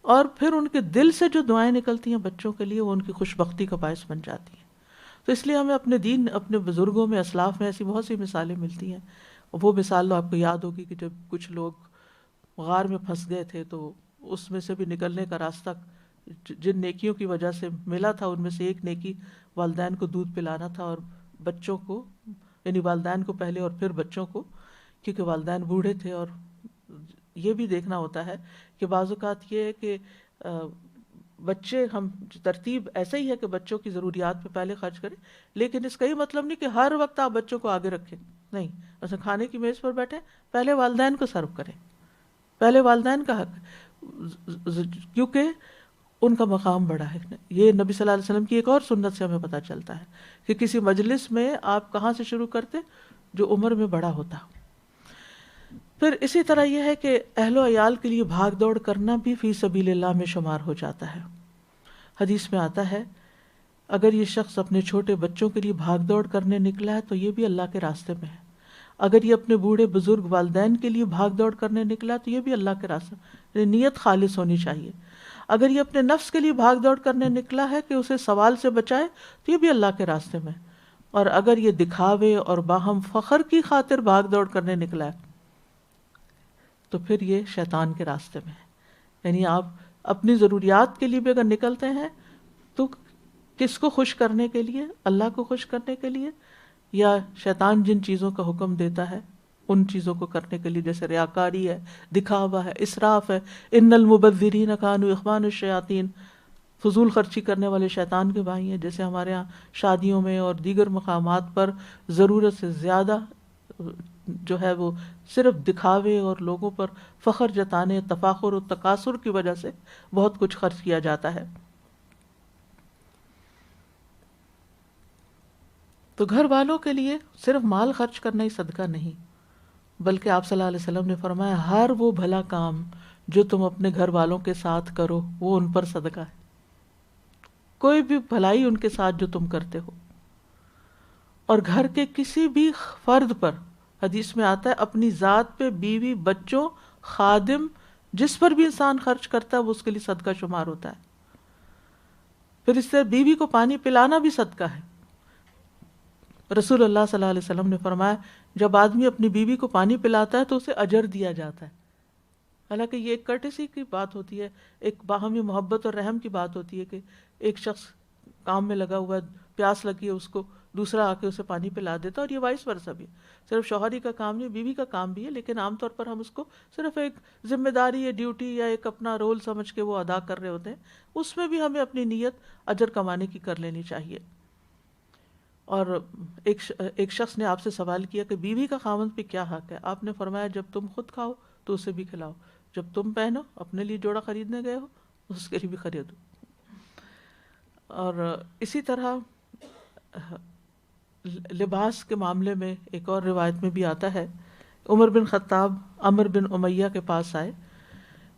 C: اور پھر ان کے دل سے جو دعائیں نکلتی ہیں بچوں کے لیے وہ ان کی خوش بختی کا باعث بن جاتی ہیں. تو اس لیے ہمیں اپنے دین، اپنے بزرگوں میں، اسلاف میں ایسی بہت سی مثالیں ملتی ہیں. وہ مثال آپ کو یاد ہوگی کہ جب کچھ لوگ غار میں پھنس گئے تھے تو اس میں سے بھی نکلنے کا راستہ جن نیکیوں کی وجہ سے ملا تھا ان میں سے ایک نیکی والدین کو دودھ پلانا تھا، اور بچوں کو، یعنی والدین کو پہلے اور پھر بچوں کو، کیونکہ والدین بوڑھے تھے. اور یہ بھی دیکھنا ہوتا ہے کہ بعض اوقات یہ ہے کہ بچے، ہم ترتیب ایسا ہی ہے کہ بچوں کی ضروریات پہ پہلے خرچ کریں، لیکن اس کا یہ مطلب نہیں کہ ہر وقت آپ بچوں کو آگے رکھیں. نہیں، ایسا کھانے کی میز پر بیٹھے پہلے والدین کو سرو کریں، پہلے والدین کا حق، کیونکہ ان کا مقام بڑا ہے. یہ نبی صلی اللہ علیہ وسلم کی ایک اور سنت سے ہمیں پتہ چلتا ہے کہ کسی مجلس میں آپ کہاں سے شروع کرتے؟ جو عمر میں بڑا ہوتا. پھر اسی طرح یہ ہے کہ اہل و عیال کے لیے بھاگ دوڑ کرنا بھی فی سبیل اللہ میں شمار ہو جاتا ہے. حدیث میں آتا ہے اگر یہ شخص اپنے چھوٹے بچوں کے لیے بھاگ دوڑ کرنے نکلا ہے تو یہ بھی اللہ کے راستے میں ہے. اگر یہ اپنے بوڑھے بزرگ والدین کے لیے بھاگ دوڑ کرنے نکلا تو یہ بھی اللہ کے راستے میں، نیت خالص ہونی چاہیے. اگر یہ اپنے نفس کے لیے بھاگ دوڑ کرنے نکلا ہے کہ اسے سوال سے بچائے تو یہ بھی اللہ کے راستے میں. اور اگر یہ دکھاوے اور باہم فخر کی خاطر بھاگ دوڑ کرنے نکلا ہے تو پھر یہ شیطان کے راستے میں ہے. یعنی آپ اپنی ضروریات کے لیے بھی اگر نکلتے ہیں تو کس کو خوش کرنے کے لیے؟ اللہ کو خوش کرنے کے لیے، یا شیطان جن چیزوں کا حکم دیتا ہے ان چیزوں کو کرنے کے لیے، جیسے ریاکاری ہے، دکھاوا ہے، اسراف ہے. ان المبذرین کانوا اخوان الشیاطین. فضول خرچی کرنے والے شیطان کے بھائی ہیں، جیسے ہمارے ہاں شادیوں میں اور دیگر مقامات پر ضرورت سے زیادہ جو ہے وہ صرف دکھاوے اور لوگوں پر فخر جتانے، تفاخر و تکاثر کی وجہ سے بہت کچھ خرچ کیا جاتا ہے۔ تو گھر والوں کے لیے صرف مال خرچ کرنا ہی صدقہ نہیں، بلکہ آپ صلی اللہ علیہ وسلم نے فرمایا ہر وہ بھلا کام جو تم اپنے گھر والوں کے ساتھ کرو وہ ان پر صدقہ ہے۔ کوئی بھی بھلائی ان کے ساتھ جو تم کرتے ہو، اور گھر کے کسی بھی فرد پر، حدیث میں آتا ہے اپنی ذات پہ، بیوی، بچوں، خادم، جس پر بھی انسان خرچ کرتا ہے وہ اس کے لیے صدقہ شمار ہوتا ہے۔ پھر اس سے بیوی کو پانی پلانا بھی صدقہ ہے۔ رسول اللہ صلی اللہ علیہ وسلم نے فرمایا جب آدمی اپنی بیوی کو پانی پلاتا ہے تو اسے اجر دیا جاتا ہے۔ حالانکہ یہ ایک کرٹسی کی بات ہوتی ہے، ایک باہمی محبت اور رحم کی بات ہوتی ہے کہ ایک شخص کام میں لگا ہوا ہے، پیاس لگی ہے اس کو، دوسرا آ کے اسے پانی پلا دیتا، اور یہ وائس ورثہ بھی ہے۔ صرف شوہری کا کام نہیں، بیوی کا کام بھی ہے، لیکن عام طور پر ہم اس کو صرف ایک ذمہ داری یا ڈیوٹی یا ایک اپنا رول سمجھ کے وہ ادا کر رہے ہوتے ہیں۔ اس میں بھی ہمیں اپنی نیت اجر کمانے کی کر لینی چاہیے۔ اور ایک شخص نے آپ سے سوال کیا کہ بیوی کا خاوند پہ کیا حق ہے؟ آپ نے فرمایا جب تم خود کھاؤ تو اسے بھی کھلاؤ، جب تم پہنو، اپنے لیے جوڑا خریدنے گئے ہو، اس کے لیے بھی خریدو۔ اور اسی طرح لباس کے معاملے میں ایک اور روایت میں بھی آتا ہے، عمر بن خطاب عمر بن امیہ کے پاس آئے،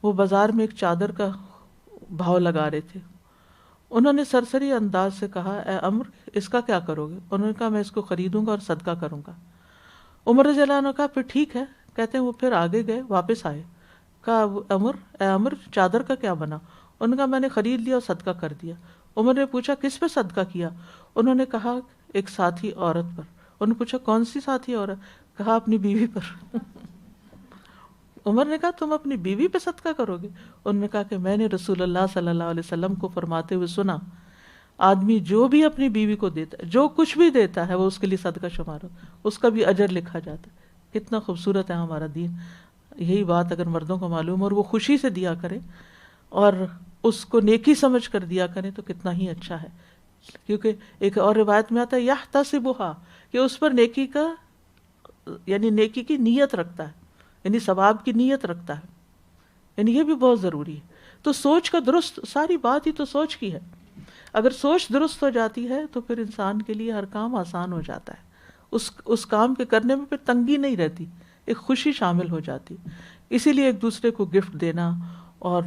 C: وہ بازار میں ایک چادر کا بھاؤ لگا رہے تھے۔ انہوں نے سرسری انداز سے کہا اے عمر اس کا کیا کرو گے؟ انہوں نے کہا میں اس کو خریدوں گا اور صدقہ کروں گا۔ عمر رضی اللہ عنہ کہا پھر ٹھیک ہے۔ کہتے ہیں وہ پھر آگے گئے، واپس آئے، کہا اے عمر چادر کا کیا بنا؟ انہوں نے کہا میں نے خرید لیا اور صدقہ کر دیا۔ عمر نے پوچھا کس پہ صدقہ کیا؟ انہوں نے کہا ایک ساتھی عورت پر۔ انہوں نے پوچھا کون سی ساتھی عورت؟ کہا اپنی بیوی پر۔ عمر نے کہا تم اپنی بیوی پہ صدقہ کرو گے؟ انہوں نے کہا کہ میں نے رسول اللہ صلی اللہ علیہ وسلم کو فرماتے ہوئے سنا آدمی جو بھی اپنی بیوی کو دیتا ہے، جو کچھ بھی دیتا ہے وہ اس کے لیے صدقہ شمار ہو، اس کا بھی اجر لکھا جاتا ہے۔ کتنا خوبصورت ہے ہمارا دین۔ یہی بات اگر مردوں کو معلوم اور وہ خوشی سے دیا کریں اور اس کو نیکی سمجھ کر دیا کریں تو کتنا ہی اچھا ہے۔ کیونکہ ایک اور روایت میں آتا ہے یحتسبھا، کہ اس پر نیکی کا یعنی نیکی کی نیت رکھتا ہے، یعنی ثواب کی نیت رکھتا ہے، یعنی یہ بھی بہت ضروری ہے۔ تو سوچ کا درست، ساری بات ہی تو سوچ کی ہے۔ اگر سوچ درست ہو جاتی ہے تو پھر انسان کے لیے ہر کام آسان ہو جاتا ہے، اس کام کے کرنے میں پھر تنگی نہیں رہتی، ایک خوشی شامل ہو جاتی۔ اسی لیے ایک دوسرے کو گفٹ دینا، اور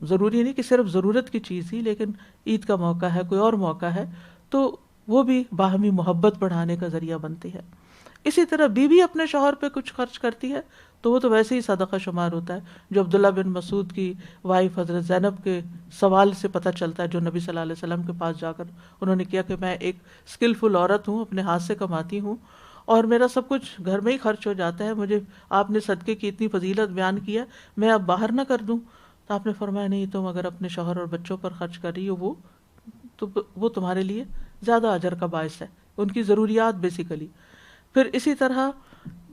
C: ضروری نہیں کہ صرف ضرورت کی چیز ہی، لیکن عید کا موقع ہے، کوئی اور موقع ہے تو وہ بھی باہمی محبت بڑھانے کا ذریعہ بنتی ہے۔ اسی طرح بیوی اپنے شوہر پہ کچھ خرچ کرتی ہے تو وہ تو ویسے ہی صدقہ شمار ہوتا ہے، جو عبداللہ بن مسعود کی وائف حضرت زینب کے سوال سے پتہ چلتا ہے، جو نبی صلی اللہ علیہ وسلم کے پاس جا کر انہوں نے کیا کہ میں ایک اسکلفل عورت ہوں، اپنے ہاتھ سے کماتی ہوں اور میرا سب کچھ گھر میں ہی خرچ ہو جاتا ہے، مجھے آپ نے صدقے کی اتنی فضیلت بیان کی ہے، میں اب باہر نہ کر دوں؟ تو آپ نے فرمایا نہیں، تم اگر اپنے شوہر اور بچوں پر خرچ کر رہی ہو وہ تمہارے لیے زیادہ اجر کا باعث ہے، ان کی ضروریات بیسیکلی۔ پھر اسی طرح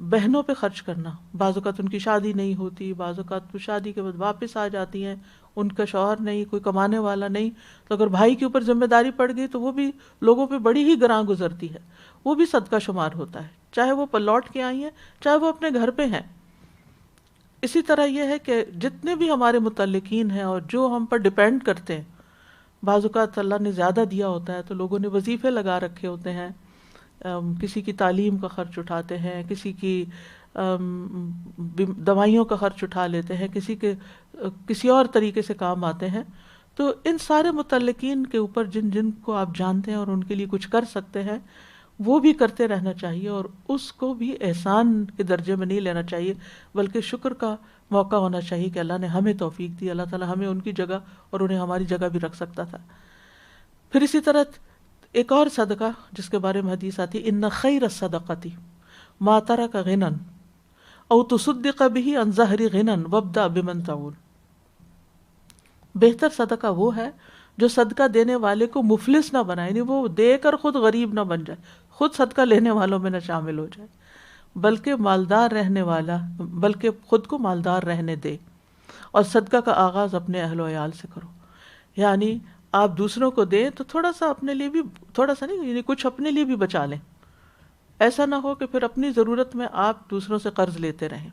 C: بہنوں پہ خرچ کرنا، بعض اوقات ان کی شادی نہیں ہوتی، بعض اوقات تو شادی کے بعد واپس آ جاتی ہیں، ان کا شوہر نہیں، کوئی کمانے والا نہیں، تو اگر بھائی کے اوپر ذمہ داری پڑ گئی تو وہ بھی لوگوں پہ بڑی ہی گراں گزرتی ہے، وہ بھی صدقہ شمار ہوتا ہے، چاہے وہ لوٹ کے آئی ہیں، چاہے وہ اپنے گھر پہ ہیں۔ اسی طرح یہ ہے کہ جتنے بھی ہمارے متعلقین ہیں اور جو ہم پر ڈیپینڈ کرتے ہیں، بعض اوقات اللہ نے زیادہ دیا ہوتا ہے تو لوگوں نے وظیفے لگا رکھے ہوتے ہیں، کسی کی تعلیم کا خرچ اٹھاتے ہیں، کسی کی دوائیوں کا خرچ اٹھا لیتے ہیں، کسی اور طریقے سے کام آتے ہیں۔ تو ان سارے متعلقین کے اوپر جن جن کو آپ جانتے ہیں اور ان کے لیے کچھ کر سکتے ہیں وہ بھی کرتے رہنا چاہیے، اور اس کو بھی احسان کے درجے میں نہیں لینا چاہیے، بلکہ شکر کا موقع ہونا چاہیے کہ اللہ نے ہمیں توفیق دی، اللہ تعالیٰ ہمیں ان کی جگہ اور انہیں ہماری جگہ بھی رکھ سکتا تھا۔ پھر اسی طرح ایک اور صدقہ جس کے بارے میں حدیث آتی ہے، ان خیر الصدقۃ ما ترک غنى او تصدق به عن ظہر غنى وابدأ بمن تعول۔ بہتر صدقہ وہ ہے جو صدقہ دینے والے کو مفلس نہ بنائے، یعنی وہ دے کر خود غریب نہ بن جائے، خود صدقہ لینے والوں میں نہ شامل ہو جائے، بلکہ مالدار رہنے والا، بلکہ خود کو مالدار رہنے دے، اور صدقہ کا آغاز اپنے اہل و عیال سے کرو۔ یعنی آپ دوسروں کو دیں تو تھوڑا سا اپنے لیے بھی، تھوڑا سا نہیں، یعنی کچھ اپنے لیے بھی بچا لیں. ایسا نہ ہو کہ پھر اپنی ضرورت میں آپ دوسروں سے قرض لیتے رہیں.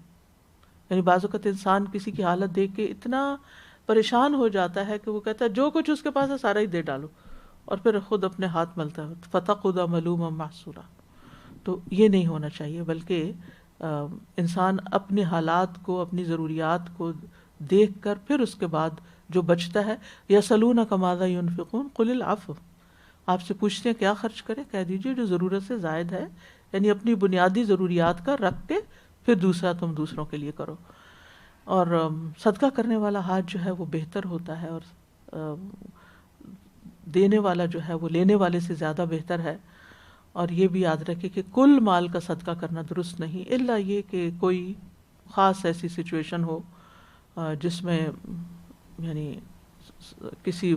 C: یعنی بعض اوقات انسان کسی کی حالت دیکھ کے اتنا پریشان ہو جاتا ہے کہ وہ کہتا ہے جو کچھ اس کے پاس ہے سارا ہی دے ڈالو، اور پھر خود اپنے ہاتھ ملتا ہے، فَتَقْعُدَ مَلُومًا مَحْسُورًا. تو یہ نہیں ہونا چاہیے، بلکہ انسان اپنے حالات کو، اپنی ضروریات کو دیکھ کر پھر اس کے بعد جو بچتا ہے. یسألونک ماذا ينفقون قل العفو، آپ سے پوچھتے ہیں کیا خرچ کریں، کہہ دیجیے جو ضرورت سے زائد ہے، یعنی اپنی بنیادی ضروریات کا رکھ کے پھر دوسرا تم دوسروں کے لیے کرو. اور صدقہ کرنے والا ہاتھ جو ہے وہ بہتر ہوتا ہے، اور دینے والا جو ہے وہ لینے والے سے زیادہ بہتر ہے. اور یہ بھی یاد رکھے کہ کل مال کا صدقہ کرنا درست نہیں، الا یہ کہ کوئی خاص ایسی سچویشن ہو جس میں یعنی کسی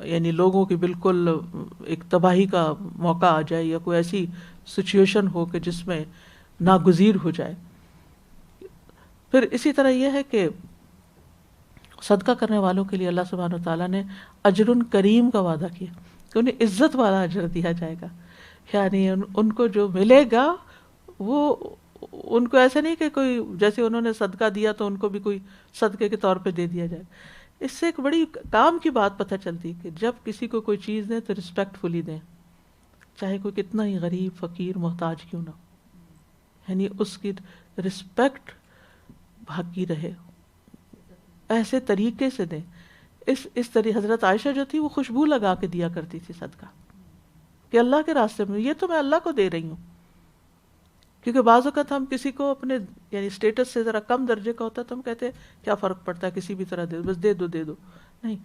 C: یعنی لوگوں کی بالکل ایک تباہی کا موقع آ جائے، یا کوئی ایسی سچویشن ہو کہ جس میں ناگزیر ہو جائے. پھر اسی طرح یہ ہے کہ صدقہ کرنے والوں کے لیے اللہ سبحانہ و تعالیٰ نے اجر کریم کا وعدہ کیا کہ انہیں عزت والا اجر دیا جائے گا. یعنی ان کو جو ملے گا وہ ان کو ایسا نہیں کہ کوئی جیسے انہوں نے صدقہ دیا تو ان کو بھی کوئی صدقے کے طور پہ دے دیا جائے. اس سے ایک بڑی کام کی بات پتہ چلتی کہ جب کسی کو کوئی چیز دیں تو رسپیکٹ فلی دیں، چاہے کوئی کتنا ہی غریب فقیر محتاج کیوں نہ ہو. یعنی اس کی رسپیکٹ باقی رہے، ایسے طریقے سے دیں. اس طرح حضرت عائشہ جو تھی وہ خوشبو لگا کے دیا کرتی تھی صدقہ، کہ اللہ کے راستے میں یہ تو میں اللہ کو دے رہی ہوں. کیونکہ بعض اوقات ہم کسی کو اپنے یعنی سٹیٹس سے ذرا کم درجے کا ہوتا ہے تو ہم کہتے ہیں کیا فرق پڑتا ہے، کسی بھی طرح دے دو، بس دے دو دے دو. نہیں،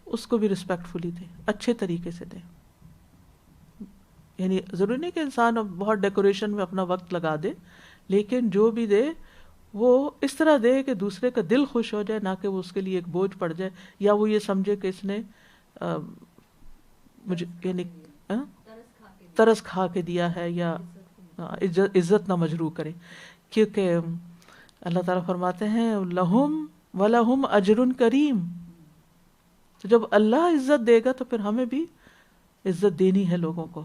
C: اس کو بھی رسپیکٹ فلی دیں، اچھے طریقے سے دیں. یعنی ضروری نہیں کہ انسان بہت ڈیکوریشن میں اپنا وقت لگا دے، لیکن جو بھی دے وہ اس طرح دے کہ دوسرے کا دل خوش ہو جائے، نہ کہ وہ اس کے لیے ایک بوجھ پڑ جائے، یا وہ یہ سمجھے کہ اس نے مجھے یعنی ترس کھا کے دیا ہے، یا عزت نہ مجروح کرے. کیونکہ اللہ تعالیٰ فرماتے ہیں لہم ولہم اجر کریم. تو جب اللہ عزت دے گا تو پھر ہمیں بھی عزت دینی ہے لوگوں کو.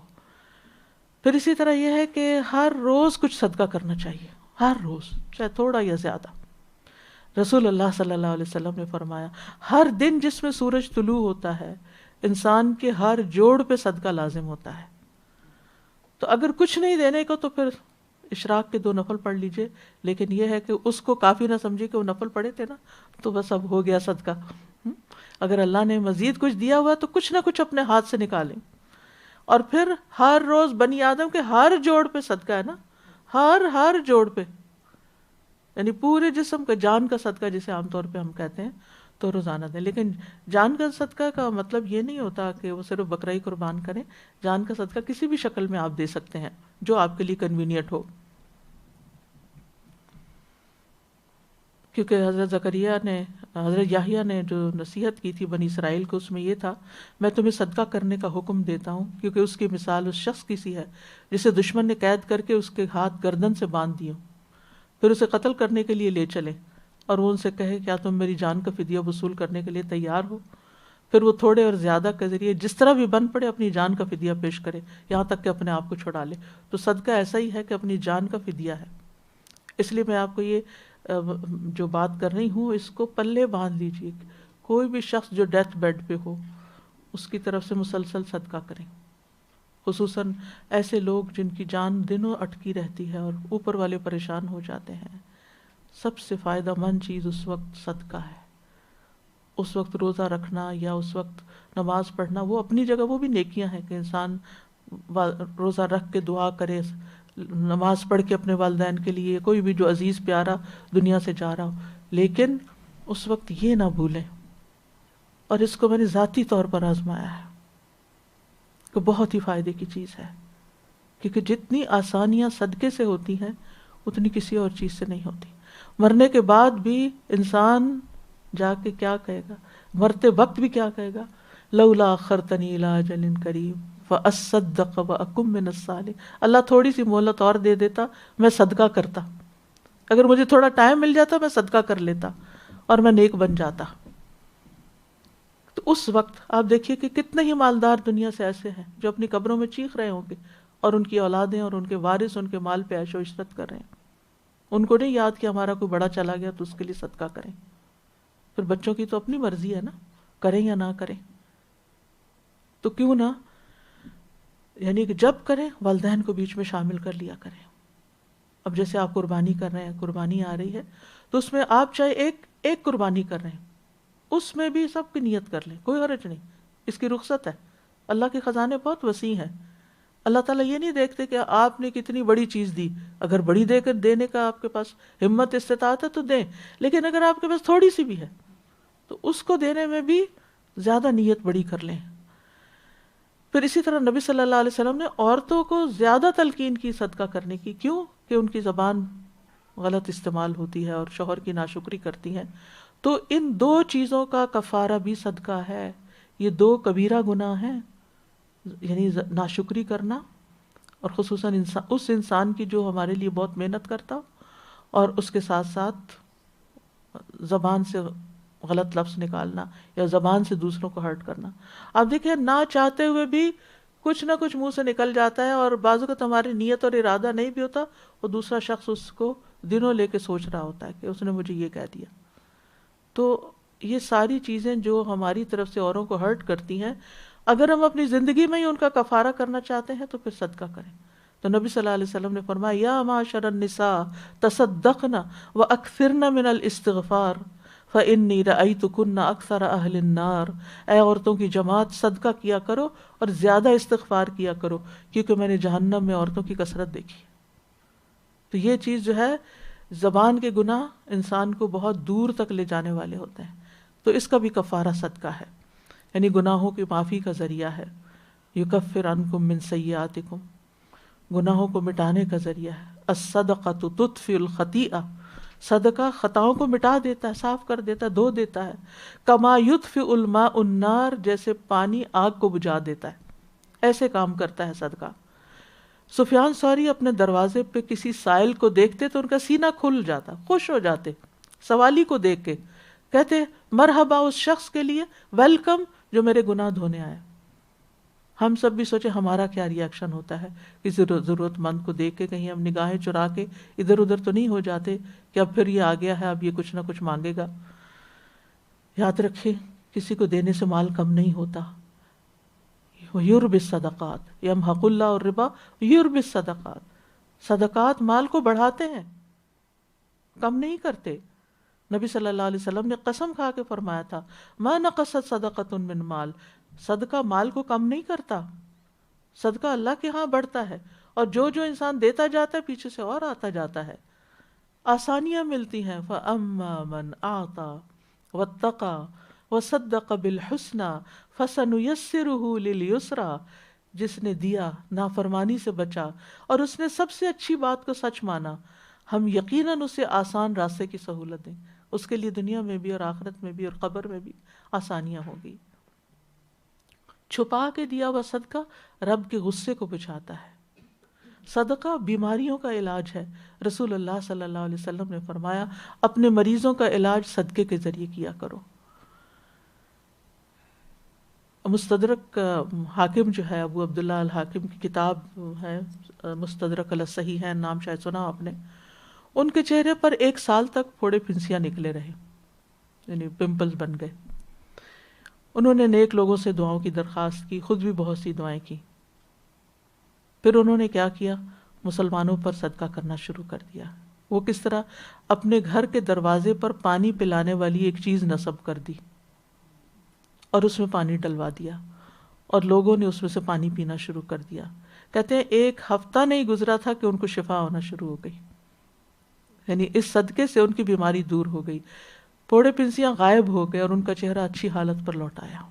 C: پھر اسی طرح یہ ہے کہ ہر روز کچھ صدقہ کرنا چاہیے، ہر روز چاہے تھوڑا یا زیادہ. رسول اللہ صلی اللہ علیہ وسلم نے فرمایا ہر دن جس میں سورج طلوع ہوتا ہے انسان کے ہر جوڑ پہ صدقہ لازم ہوتا ہے. تو اگر کچھ نہیں دینے کو تو پھر اشراق کے 2 نفل پڑھ لیجئے، لیکن یہ ہے کہ اس کو کافی نہ سمجھے کہ وہ نفل پڑھے تھے نا تو بس اب ہو گیا صدقہ. اگر اللہ نے مزید کچھ دیا ہوا تو کچھ نہ کچھ اپنے ہاتھ سے نکالیں. اور پھر ہر روز بنی آدم کے ہر جوڑ پہ صدقہ ہے نا، ہر جوڑ پہ، یعنی پورے جسم کا، جان کا صدقہ جسے عام طور پہ ہم کہتے ہیں تو روزانہ دیں. لیکن جان کا صدقہ کا مطلب یہ نہیں ہوتا کہ وہ صرف بکرا ہی قربان کریں. جان کا صدقہ کسی بھی شکل میں آپ دے سکتے ہیں جو آپ کے لیے کنوینئنٹ ہو. کیونکہ حضرت زکریا نے، حضرت یحییٰ نے جو نصیحت کی تھی بنی اسرائیل کو، اس میں یہ تھا میں تمہیں صدقہ کرنے کا حکم دیتا ہوں کیونکہ اس کی مثال اس شخص کی سی ہے جسے دشمن نے قید کر کے اس کے ہاتھ گردن سے باندھ دیے، پھر اسے قتل کرنے کے لیے لے چلے، اور وہ ان سے کہے کیا تم میری جان کا فدیہ وصول کرنے کے لیے تیار ہو؟ پھر وہ تھوڑے اور زیادہ کے ذریعے جس طرح بھی بن پڑے اپنی جان کا فدیہ پیش کرے یہاں تک کہ اپنے آپ کو چھڑا لے. تو صدقہ ایسا ہی ہے کہ اپنی جان کا فدیہ ہے. اس لیے میں آپ کو یہ جو بات کر رہی ہوں اس کو پلے باندھ لیجیے. کوئی بھی شخص جو ڈیتھ بیڈ پہ ہو اس کی طرف سے مسلسل صدقہ کریں، خصوصاً ایسے لوگ جن کی جان دنوں اٹکی رہتی ہے اور اوپر والے پریشان ہو جاتے ہیں. سب سے فائدہ مند چیز اس وقت صدقہ ہے. اس وقت روزہ رکھنا یا اس وقت نماز پڑھنا وہ اپنی جگہ وہ بھی نیکیاں ہیں کہ انسان روزہ رکھ کے دعا کرے، نماز پڑھ کے اپنے والدین کے لیے، کوئی بھی جو عزیز پیارا دنیا سے جا رہا ہو، لیکن اس وقت یہ نہ بھولیں. اور اس کو میں نے ذاتی طور پر آزمایا ہے کہ بہت ہی فائدے کی چیز ہے، کیونکہ جتنی آسانیاں صدقے سے ہوتی ہیں اتنی کسی اور چیز سے نہیں ہوتی. مرنے کے بعد بھی انسان جا کے کیا کہے گا، مرتے وقت بھی کیا کہے گا، لولا اخرتنی الی اجل قریب فاصدق واکن من الصالحین. اللہ تھوڑی سی مہلت اور دے دیتا میں صدقہ کرتا، اگر مجھے تھوڑا ٹائم مل جاتا میں صدقہ کر لیتا اور میں نیک بن جاتا. تو تو اس وقت آپ دیکھیے کہ کتنے ہی مالدار دنیا سے ایسے ہیں جو اپنی قبروں میں چیخ رہے ہوں گے اور ان کی اولادیں اور ان کے وارث ان کے مال پہ عیش و عشرت کر رہے ہیں. ان کو نہیں یاد کہ ہمارا کوئی بڑا چلا گیا تو اس کے لیے صدقہ کریں. پھر بچوں کی تو اپنی مرضی ہے نا، کریں یا نہ کریں. تو کیوں نہ یعنی کہ جب کریں والدین کو بیچ میں شامل کر لیا کریں. اب جیسے آپ قربانی کر رہے ہیں، قربانی آ رہی ہے تو اس میں آپ چاہے ایک قربانی کر رہے ہیں، اس میں بھی سب کی نیت کر لیں، کوئی حرج نہیں. اس کی رخصت ہے. اللہ کے خزانے بہت وسیع ہیں. اللہ تعالیٰ یہ نہیں دیکھتے کہ آپ نے کتنی بڑی چیز دی. اگر بڑی دے کر دینے کا آپ کے پاس ہمت استطاعت ہے تو دیں، لیکن اگر آپ کے پاس تھوڑی سی بھی ہے تو اس کو دینے میں بھی زیادہ نیت بڑی کر لیں. پھر اسی طرح نبی صلی اللہ علیہ وسلم نے عورتوں کو زیادہ تلقین کی صدقہ کرنے کی. کیوں؟ کہ ان کی زبان غلط استعمال ہوتی ہے اور شوہر کی ناشکری کرتی ہیں. تو ان دو چیزوں کا کفارہ بھی صدقہ ہے. یہ دو کبیرہ گناہ ہیں، یعنی ناشکری کرنا اور خصوصاً اس انسان کی جو ہمارے لیے بہت محنت کرتا، اور اس کے ساتھ ساتھ زبان سے غلط لفظ نکالنا یا زبان سے دوسروں کو ہرٹ کرنا. آپ دیکھیں نہ چاہتے ہوئے بھی کچھ نہ کچھ منہ سے نکل جاتا ہے، اور بعض اوقات ہماری نیت اور ارادہ نہیں بھی ہوتا، اور دوسرا شخص اس کو دنوں لے کے سوچ رہا ہوتا ہے کہ اس نے مجھے یہ کہہ دیا. تو یہ ساری چیزیں جو ہماری طرف سے اوروں کو ہرٹ کرتی ہیں، اگر ہم اپنی زندگی میں ہی ان کا کفارہ کرنا چاہتے ہیں تو پھر صدقہ کریں. تو نبی صلی اللہ علیہ وسلم نے فرمایا یا معاشر النساء تصدقن واکثرن من الاستغفار فانی رأیتکن اکثر اہل النار. اے عورتوں کی جماعت، صدقہ کیا کرو اور زیادہ استغفار کیا کرو، کیونکہ میں نے جہنم میں عورتوں کی کثرت دیکھی. تو یہ چیز جو ہے، زبان کے گناہ انسان کو بہت دور تک لے جانے والے ہوتے ہیں. تو اس کا بھی کفارہ صدقہ ہے، یعنی گناہوں کی معافی کا ذریعہ ہے. یکفر عنکم من سیئاتکم، گناہوں کو مٹانے کا ذریعہ ہے. الصدقۃ تطفئ الخطیئہ، صدقہ خطاؤں کو مٹا دیتا ہے، صاف کر دیتا ہے، دھو دیتا ہے. کما یطفئ الماء النار، جیسے پانی آگ کو بجھا دیتا ہے، ایسے کام کرتا ہے صدقہ. سفیان ثوری اپنے دروازے پہ کسی سائل کو دیکھتے تو ان کا سینہ کھل جاتا، خوش ہو جاتے سوالی کو دیکھ کے. کہتے مرحبا اس شخص کے لیے، ویلکم جو میرے گناہ دھونے آیا. ہم سب بھی سوچے ہمارا کیا ری ایکشن ہوتا ہے کسی ضرورت مند کو دیکھ کے. کہیں ہم نگاہیں چرا کے ادھر ادھر تو نہیں ہو جاتے کہ اب پھر یہ آ گیا ہے، اب یہ کچھ نہ کچھ مانگے گا. یاد رکھیں کسی کو دینے سے مال کم نہیں ہوتا. یربی الصدقات یمحق اللہ الربا یربی الصدقات، صدقات مال کو بڑھاتے ہیں، کم نہیں کرتے. نبی صلی اللہ علیہ وسلم نے قسم کھا کے فرمایا تھا ما نقصت صدقۃ من مال، صدقہ مال کو کم نہیں کرتا، صدقہ اللہ کے ہاں بڑھتا ہے. اور جو انسان دیتا جاتا ہے پیچھے سے اور آتا جاتا ہے، آسانیاں ملتی ہیں. فَأَمَّا مَنْ أَعْطَى وَاتَّقَى وَصَدَّقَ بِالْحُسْنَى فَسَنُيَسِّرُهُ لِلْيُسْرَى، جس نے دیا، نافرمانی سے بچا، اور اس نے سب سے اچھی بات کو سچ مانا، ہم یقیناً اسے آسان راستے کی سہولت دیں. اس کے لیے دنیا میں بھی اور آخرت میں بھی اور قبر میں بھی آسانیاں ہوگی. چھپا کے دیا ہوا صدقہ رب کے غصے کو بچھاتا ہے. صدقہ بیماریوں کا علاج ہے. رسول اللہ صلی اللہ علیہ وسلم نے فرمایا اپنے مریضوں کا علاج صدقے کے ذریعے کیا کرو. مستدرک حاکم جو ہے، ابو عبداللہ الحاکم کی کتاب ہے مستدرک علی الصحیح ہے، نام شاید سنا آپ نے. ان کے چہرے پر 1 سال تک پھوڑے پھنسیاں نکلے رہے، یعنی پمپلز بن گئے. انہوں نے نیک لوگوں سے دعاؤں کی درخواست کی، خود بھی بہت سی دعائیں کی. پھر انہوں نے کیا کیا؟ مسلمانوں پر صدقہ کرنا شروع کر دیا. وہ کس طرح؟ اپنے گھر کے دروازے پر پانی پلانے والی ایک چیز نصب کر دی اور اس میں پانی ڈلوا دیا، اور لوگوں نے اس میں سے پانی پینا شروع کر دیا. کہتے ہیں 1 ہفتہ نہیں گزرا تھا کہ ان کو شفا ہونا شروع ہو گئی. یعنی اس صدقے سے ان کی بیماری دور ہو گئی، پھوڑے پنسیاں غائب ہو گئے اور ان کا چہرہ اچھی حالت پر لوٹ آیا.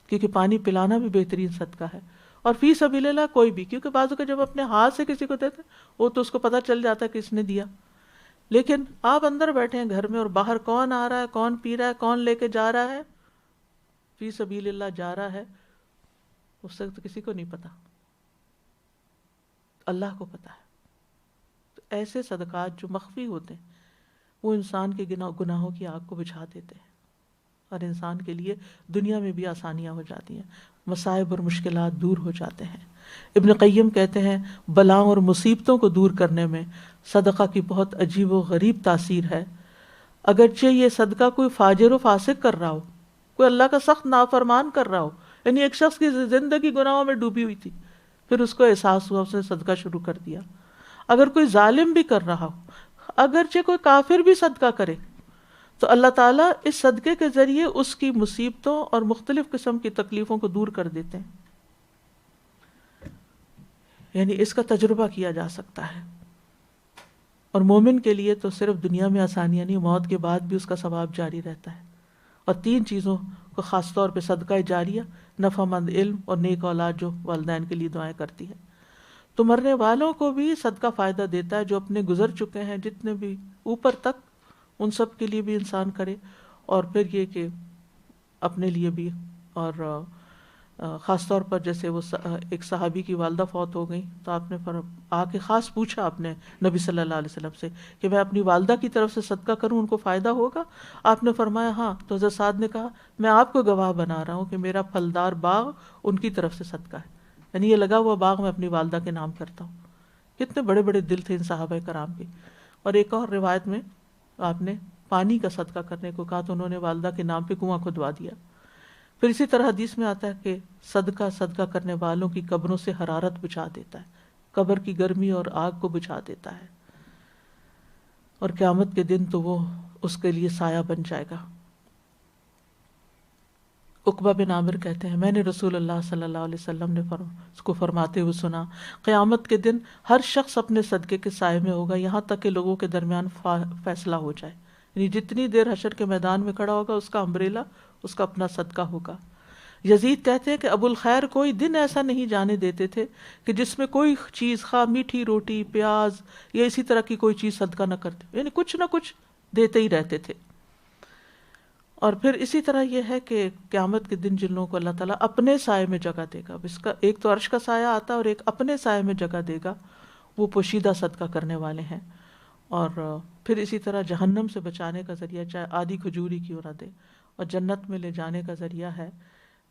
C: کیونکہ پانی پلانا بھی بہترین صدقہ ہے. اور فی سبیل اللہ کوئی بھی، کیونکہ بعضوں کا جب اپنے ہاتھ سے کسی کو دیتے وہ تو اس کو پتہ چل جاتا ہے کہ اس نے دیا. لیکن آپ اندر بیٹھے ہیں گھر میں اور باہر کون آ رہا ہے، کون پی رہا ہے، کون لے کے جا رہا ہے، فی سبیل اللہ جا رہا ہے، اس سے تو کسی کو نہیں پتا، اللہ کو پتا ہے. تو ایسے صدقات جو مخفی ہوتے ہیں وہ انسان کے گناہوں کی آگ کو بجھا دیتے ہیں. اور انسان کے لیے دنیا میں بھی آسانیاں ہو جاتی ہیں، مصائب اور مشکلات دور ہو جاتے ہیں۔ ابن قیم کہتے ہیں بلاؤں اور مصیبتوں کو دور کرنے میں صدقہ کی بہت عجیب و غریب تاثیر ہے۔ اگرچہ یہ صدقہ کوئی فاجر و فاسق کر رہا ہو، کوئی اللہ کا سخت نافرمان کر رہا ہو، یعنی ایک شخص کی زندگی گناہوں میں ڈوبی ہوئی تھی، پھر اس کو احساس ہوا، اس نے صدقہ شروع کر دیا۔ اگر کوئی ظالم بھی کر رہا ہو، اگرچہ کوئی کافر بھی صدقہ کرے، تو اللہ تعالیٰ اس صدقے کے ذریعے اس کی مصیبتوں اور مختلف قسم کی تکلیفوں کو دور کر دیتے ہیں، یعنی اس کا تجربہ کیا جا سکتا ہے۔ اور مومن کے لیے تو صرف دنیا میں آسانیاں نہیں، موت کے بعد بھی اس کا ثواب جاری رہتا ہے۔ اور 3 چیزوں کو خاص طور پہ صدقہ جاریہ، نفع مند علم اور نیک اولاد جو والدین کے لیے دعائیں کرتی ہے۔ تو مرنے والوں کو بھی صدقہ فائدہ دیتا ہے، جو اپنے گزر چکے ہیں جتنے بھی اوپر تک، ان سب کے لیے بھی انسان کرے، اور پھر یہ کہ اپنے لیے بھی۔ اور خاص طور پر جیسے وہ ایک صحابی کی والدہ فوت ہو گئی، تو آپ نے آ کے خاص پوچھا آپ نے نبی صلی اللہ علیہ وسلم سے کہ میں اپنی والدہ کی طرف سے صدقہ کروں، ان کو فائدہ ہوگا؟ آپ نے فرمایا ہاں۔ تو حضرت سعد نے کہا میں آپ کو گواہ بنا رہا ہوں کہ میرا پھلدار باغ ان کی طرف سے صدقہ ہے، یعنی یہ لگا ہوا باغ میں اپنی والدہ کے نام کرتا ہوں۔ کتنے بڑے بڑے دل تھے ان صحابہ کرام کے۔ اور ایک اور روایت میں آپ نے پانی کا صدقہ کرنے کو کہا، تو انہوں نے والدہ کے نام پہ کنواں کھدوا دیا۔ پھر اسی طرح حدیث میں آتا ہے کہ صدقہ کرنے والوں کی قبروں سے حرارت بجھا دیتا ہے، قبر کی گرمی اور آگ کو بجھا دیتا ہے، اور قیامت کے دن تو وہ اس کے لیے سایہ بن جائے گا۔ عقبہ بن عامر کہتے ہیں میں نے رسول اللہ صلی اللہ علیہ وسلم نے اس کو فرماتے ہوئے سنا، قیامت کے دن ہر شخص اپنے صدقے کے سائے میں ہوگا یہاں تک کہ لوگوں کے درمیان فیصلہ ہو جائے، یعنی جتنی دیر حشر کے میدان میں کھڑا ہوگا اس کا امبریلا اس کا اپنا صدقہ ہوگا۔ یزید کہتے ہیں کہ ابو الخیر کوئی دن ایسا نہیں جانے دیتے تھے کہ جس میں کوئی چیز، خواہ میٹھی روٹی، پیاز یا اسی طرح کی کوئی چیز صدقہ نہ کرتے، یعنی کچھ نہ کچھ دیتے ہی رہتے تھے۔ اور پھر اسی طرح یہ ہے کہ قیامت کے دن جن لوگوں کو اللہ تعالیٰ اپنے سائے میں جگہ دے گا، اس کا ایک تو عرش کا سایہ آتا ہے اور ایک اپنے سائے میں جگہ دے گا، وہ پوشیدہ صدقہ کرنے والے ہیں۔ اور پھر اسی طرح جہنم سے بچانے کا ذریعہ چاہے آدھی کھجوری کیوں نہ دے، اور جنت میں لے جانے کا ذریعہ ہے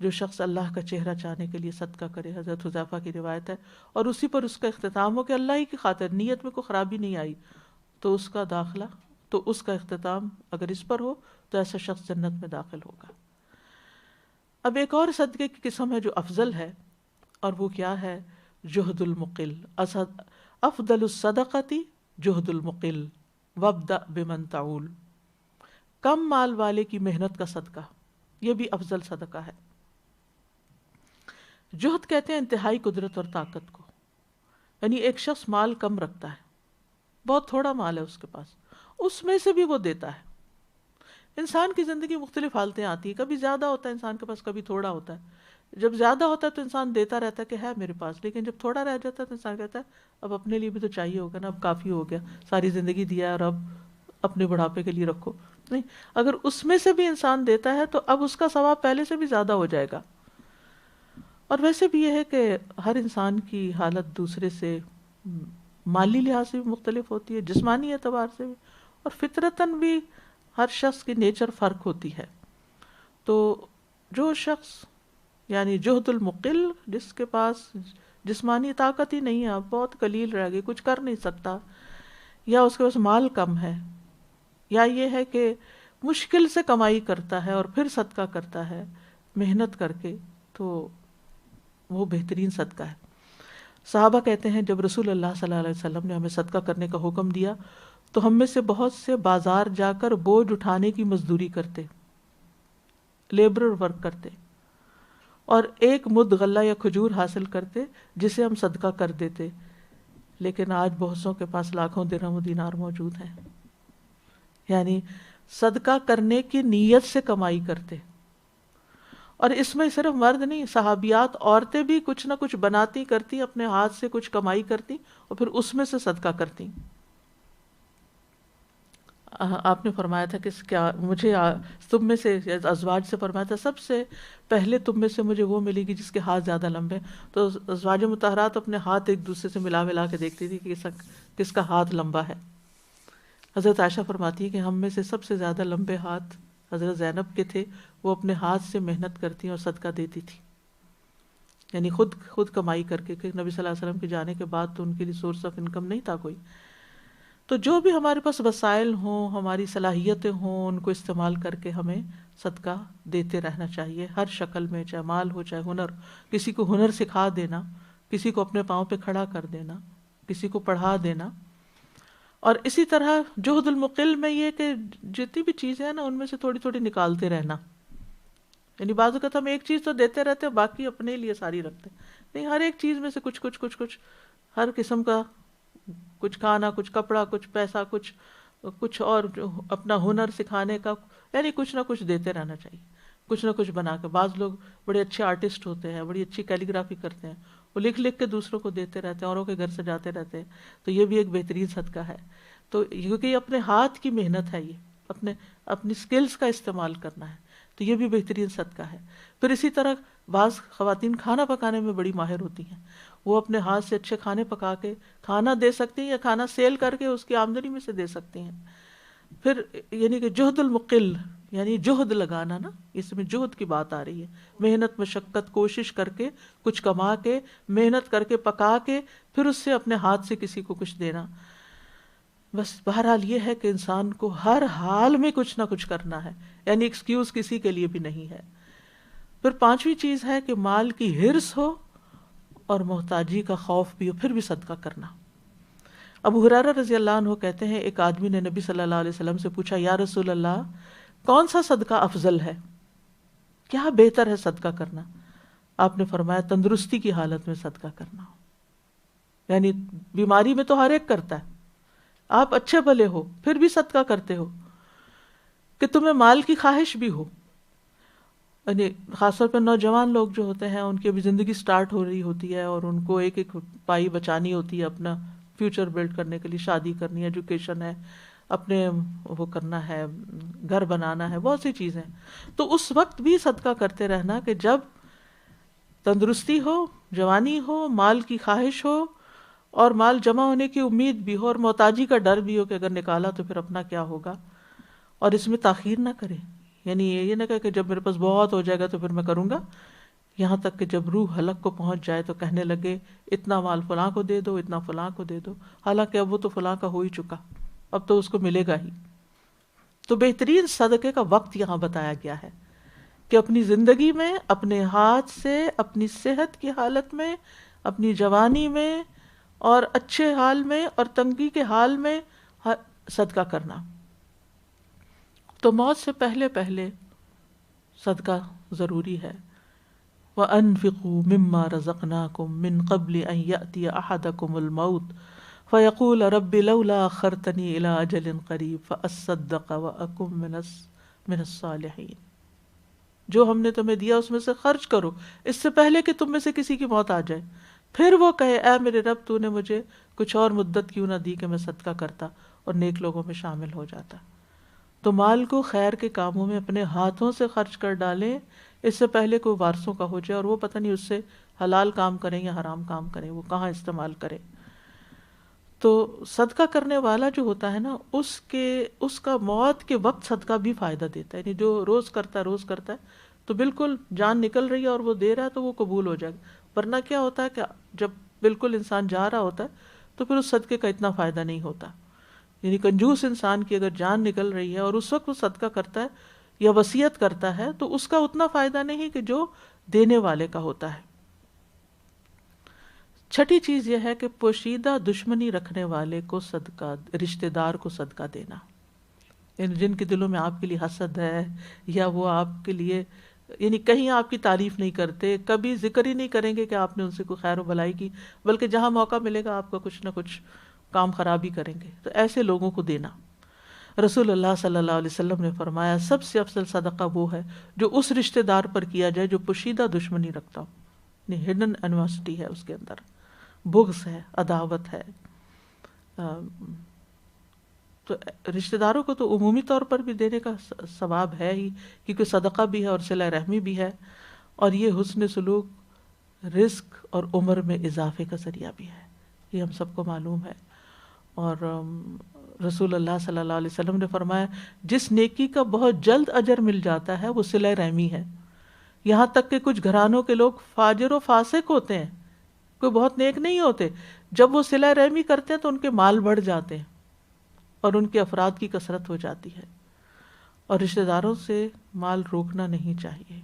C: جو شخص اللہ کا چہرہ چاہنے کے لیے صدقہ کرے۔ حضرت حذیفہ کی روایت ہے، اور اسی پر اس کا اختتام ہو کہ اللہ ہی کی خاطر، نیت میں کوئی خرابی نہیں آئی، تو اس کا داخلہ، تو اس کا اختتام اگر اس پر ہو تو ایسا شخص جنت میں داخل ہوگا۔ اب ایک اور صدقے کی قسم ہے جو افضل ہے، اور وہ کیا ہے؟ جہد المقل۔ افضل الصدقۃ جہد المقل وابدأ بمن تعول۔ کم مال والے کی محنت کا صدقہ، یہ بھی افضل صدقہ ہے۔ جہد کہتے ہیں انتہائی قدرت اور طاقت کو، یعنی ایک شخص مال کم رکھتا ہے، بہت تھوڑا مال ہے اس کے پاس، اس میں سے بھی وہ دیتا ہے۔ انسان کی زندگی مختلف حالتیں آتی ہیں، کبھی زیادہ ہوتا ہے انسان کے پاس، کبھی تھوڑا ہوتا ہے۔ جب زیادہ ہوتا ہے تو انسان دیتا رہتا ہے کہ ہے میرے پاس، لیکن جب تھوڑا رہ جاتا ہے تو انسان کہتا ہے اب اپنے لیے بھی تو چاہیے ہوگا نا، اب کافی ہو گیا، ساری زندگی دیا ہے اور اب اپنے بڑھاپے کے لیے رکھو۔ نہیں، اگر اس میں سے بھی انسان دیتا ہے تو اب اس کا ثواب پہلے سے بھی زیادہ ہو جائے گا۔ اور ویسے بھی یہ ہے کہ ہر انسان کی حالت دوسرے سے مالی لحاظ سے بھی مختلف ہوتی ہے، جسمانی اعتبار سے بھی، اور فطرتاً بھی ہر شخص کی نیچر فرق ہوتی ہے۔ تو جو شخص یعنی جہد المقل، جس کے پاس جسمانی طاقت ہی نہیں ہے، اب بہت قلیل رہ گئی، کچھ کر نہیں سکتا، یا اس کے پاس مال کم ہے، یا یہ ہے کہ مشکل سے کمائی کرتا ہے اور پھر صدقہ کرتا ہے محنت کر کے، تو وہ بہترین صدقہ ہے۔ صحابہ کہتے ہیں جب رسول اللہ صلی اللہ علیہ وسلم نے ہمیں صدقہ کرنے کا حکم دیا تو ہم میں سے بہت سے بازار جا کر بوجھ اٹھانے کی مزدوری کرتے، لیبرر ورک کرتے، اور ایک مد غلہ یا کھجور حاصل کرتے جسے ہم صدقہ کر دیتے، لیکن آج بہت سو کے پاس لاکھوں درہم و دینار موجود ہیں۔ یعنی صدقہ کرنے کی نیت سے کمائی کرتے، اور اس میں صرف مرد نہیں، صحابیات عورتیں بھی کچھ نہ کچھ بناتی کرتی، اپنے ہاتھ سے کچھ کمائی کرتی اور پھر اس میں سے صدقہ کرتی۔ آپ نے فرمایا تھا کہ کیا مجھے تم میں سے، ازواج سے فرمایا تھا سب سے پہلے تم میں سے مجھے وہ ملے گی جس کے ہاتھ زیادہ لمبے، تو ازواج مطہرات اپنے ہاتھ ایک دوسرے سے ملا کے دیکھتی تھی کہ کس کا ہاتھ لمبا ہے۔ حضرت عائشہ فرماتی ہے کہ ہم میں سے سب سے زیادہ لمبے ہاتھ حضرت زینب کے تھے، وہ اپنے ہاتھ سے محنت کرتی اور صدقہ دیتی تھی، یعنی خود کمائی کر کے، کہ نبی صلی اللہ علیہ وسلم کے جانے کے بعد تو ان کے لیے سورس آف انکم نہیں تھا کوئی. تو جو بھی ہمارے پاس وسائل ہوں، ہماری صلاحیتیں ہوں، ان کو استعمال کر کے ہمیں صدقہ دیتے رہنا چاہیے، ہر شکل میں، چاہے مال ہو چاہے ہنر. کسی کو ہنر سکھا دینا، کسی کو اپنے پاؤں پہ کھڑا کر دینا، کسی کو پڑھا دینا. اور اسی طرح جہد المقل میں یہ کہ جتنی بھی چیزیں ہیں نا ان میں سے تھوڑی تھوڑی نکالتے رہنا. یعنی بعض اوقات ہم ایک چیز تو دیتے رہتے ہیں، باقی اپنے لیے ساری رکھتے ہیں. نہیں، ہر ایک چیز میں سے کچھ ہر قسم کا، کچھ کھانا، کچھ کپڑا، کچھ پیسہ، کچھ اور اپنا ہنر سکھانے کا، یعنی کچھ نہ کچھ دیتے رہنا چاہیے، کچھ نہ کچھ بنا کے. بعض لوگ بڑے اچھے آرٹسٹ ہوتے ہیں، بڑی اچھی کیلیگرافی کرتے ہیں، وہ لکھ لکھ کے دوسروں کو دیتے رہتے ہیں، اوروں کے گھر سے جاتے رہتے ہیں. تو یہ بھی ایک بہترین صدقہ ہے. تو کیونکہ یہ اپنے ہاتھ کی محنت ہے، یہ اپنی سکلز کا استعمال کرنا ہے، تو یہ بھی بہترین صدقہ ہے. پھر اسی طرح بعض خواتین کھانا پکانے میں بڑی ماہر ہوتی ہیں، وہ اپنے ہاتھ سے اچھے کھانے پکا کے کھانا دے سکتی ہیں، یا کھانا سیل کر کے اس کی آمدنی میں سے دے سکتی ہیں. پھر یعنی کہ جہد المقل، یعنی جہد لگانا نا، اس میں جہد کی بات آ رہی ہے، محنت مشقت، کوشش کر کے کچھ کما کے، محنت کر کے پکا کے، پھر اس سے اپنے ہاتھ سے کسی کو کچھ دینا. بس بہرحال یہ ہے کہ انسان کو ہر حال میں کچھ نہ کچھ کرنا ہے، یعنی ایکسکیوز کسی کے لیے بھی نہیں ہے. پھر پانچویں چیز ہے کہ مال کی حرص ہو اور محتاجی کا خوف بھی ہو، پھر بھی صدقہ کرنا. ابو ہریرہ رضی اللہ عنہ کہتے ہیں، ایک آدمی نے نبی صلی اللہ علیہ وسلم سے پوچھا، یا رسول اللہ، کون سا صدقہ افضل ہے، کیا بہتر ہے صدقہ کرنا؟ آپ نے فرمایا، تندرستی کی حالت میں صدقہ کرنا. یعنی بیماری میں تو ہر ایک کرتا ہے، آپ اچھے بھلے ہو پھر بھی صدقہ کرتے ہو. کہ تمہیں مال کی خواہش بھی ہو، یعنی خاص طور پر نوجوان لوگ جو ہوتے ہیں، ان کی ابھی زندگی سٹارٹ ہو رہی ہوتی ہے اور ان کو ایک ایک پائی بچانی ہوتی ہے اپنا فیوچر بلڈ کرنے کے لیے، شادی کرنی ہے، ایجوکیشن ہے، اپنے وہ کرنا ہے، گھر بنانا ہے، بہت سی چیزیں. تو اس وقت بھی صدقہ کرتے رہنا کہ جب تندرستی ہو، جوانی ہو، مال کی خواہش ہو اور مال جمع ہونے کی امید بھی ہو اور محتاجی کا ڈر بھی ہو کہ اگر نکالا تو پھر اپنا کیا ہوگا. اور اس میں تاخیر نہ کرے، یعنی یہ نہ کہے کہ جب میرے پاس بہت ہو جائے گا تو پھر میں کروں گا، یہاں تک کہ جب روح حلق کو پہنچ جائے تو کہنے لگے اتنا مال فلاں کو دے دو، اتنا فلاں کو دے دو، حالانکہ اب وہ تو فلاں کا ہو ہی چکا، اب تو اس کو ملے گا ہی. تو بہترین صدقے کا وقت یہاں بتایا گیا ہے کہ اپنی زندگی میں اپنے ہاتھ سے، اپنی صحت کی حالت میں، اپنی جوانی میں اور اچھے حال میں اور تنگی کے حال میں صدقہ کرنا. تو موت سے پہلے پہلے صدقہ ضروری ہے. وَأَنفِقُوا مِمَّا رَزَقْنَاكُم مِّن قَبْلِ أَن يَأْتِيَ أَحَدَكُمُ الْمَوْتُ فَيَقُولَ رَبِّ لَوْلَا أَخَّرْتَنِي إِلَىٰ أَجَلٍ قَرِيبٍ فَأَصَّدَّقَ وَأَكُن مِّنَ الصَّالِحِينَ. جو ہم نے تمہیں دیا اس میں سے خرچ کرو، اس سے پہلے کہ تم میں سے کسی کی موت آ جائے، پھر وہ کہے اے میرے رب، تو نے مجھے کچھ اور مدت کیوں نہ دی کہ میں صدقہ کرتا اور نیک لوگوں میں شامل ہو جاتا. تو مال کو خیر کے کاموں میں اپنے ہاتھوں سے خرچ کر ڈالیں، اس سے پہلے کوئی وارثوں کا ہو جائے اور وہ پتہ نہیں اس سے حلال کام کریں یا حرام کام کریں، وہ کہاں استعمال کرے. تو صدقہ کرنے والا جو ہوتا ہے نا، اس کا موت کے وقت صدقہ بھی فائدہ دیتا ہے. یعنی جو روز کرتا ہے تو بالکل جان نکل رہی ہے اور وہ دے رہا ہے تو وہ قبول ہو جائے گا. ورنہ کیا ہوتا ہے کہ جب بالکل انسان جا رہا ہوتا ہے تو پھر اس صدقے کا اتنا فائدہ نہیں ہوتا. یعنی کنجوس انسان کی اگر جان نکل رہی ہے اور اس وقت وہ صدقہ کرتا ہے یا وصیت کرتا ہے تو اس کا اتنا فائدہ نہیں کہ جو دینے والے کا ہوتا ہے. چھٹی چیز یہ ہے کہ پوشیدہ دشمنی رکھنے والے کو صدقہ، رشتہ دار کو صدقہ دینا. یعنی جن کے دلوں میں آپ کے لیے حسد ہے یا وہ آپ کے لیے یعنی کہیں آپ کی تعریف نہیں کرتے، کبھی ذکر ہی نہیں کریں گے کہ آپ نے ان سے کوئی خیر و بھلائی کی، بلکہ جہاں موقع ملے گا آپ کا کچھ نہ کچھ کام خرابی کریں گے، تو ایسے لوگوں کو دینا. رسول اللہ صلی اللہ علیہ وسلم نے فرمایا سب سے افضل صدقہ وہ ہے جو اس رشتہ دار پر کیا جائے جو پوشیدہ دشمنی رکھتا ہو. یعنی ہڈن انیمسٹی ہے، اس کے اندر بغض ہے، عداوت ہے. تو رشتہ داروں کو تو عمومی طور پر بھی دینے کا ثواب ہے ہی، کیونکہ صدقہ بھی ہے اور صلہ رحمی بھی ہے، اور یہ حسن سلوک رزق اور عمر میں اضافے کا ذریعہ بھی ہے، یہ ہم سب کو معلوم ہے. اور رسول اللہ صلی اللہ علیہ وسلم نے فرمایا جس نیکی کا بہت جلد اجر مل جاتا ہے وہ صلہ رحمی ہے. یہاں تک کہ کچھ گھرانوں کے لوگ فاجر و فاسق ہوتے ہیں, کوئی بہت نیک نہیں ہوتے, جب وہ صلہ رحمی کرتے ہیں تو ان کے مال بڑھ جاتے ہیں اور ان کے افراد کی کثرت ہو جاتی ہے. اور رشتہ داروں سے مال روکنا نہیں چاہیے.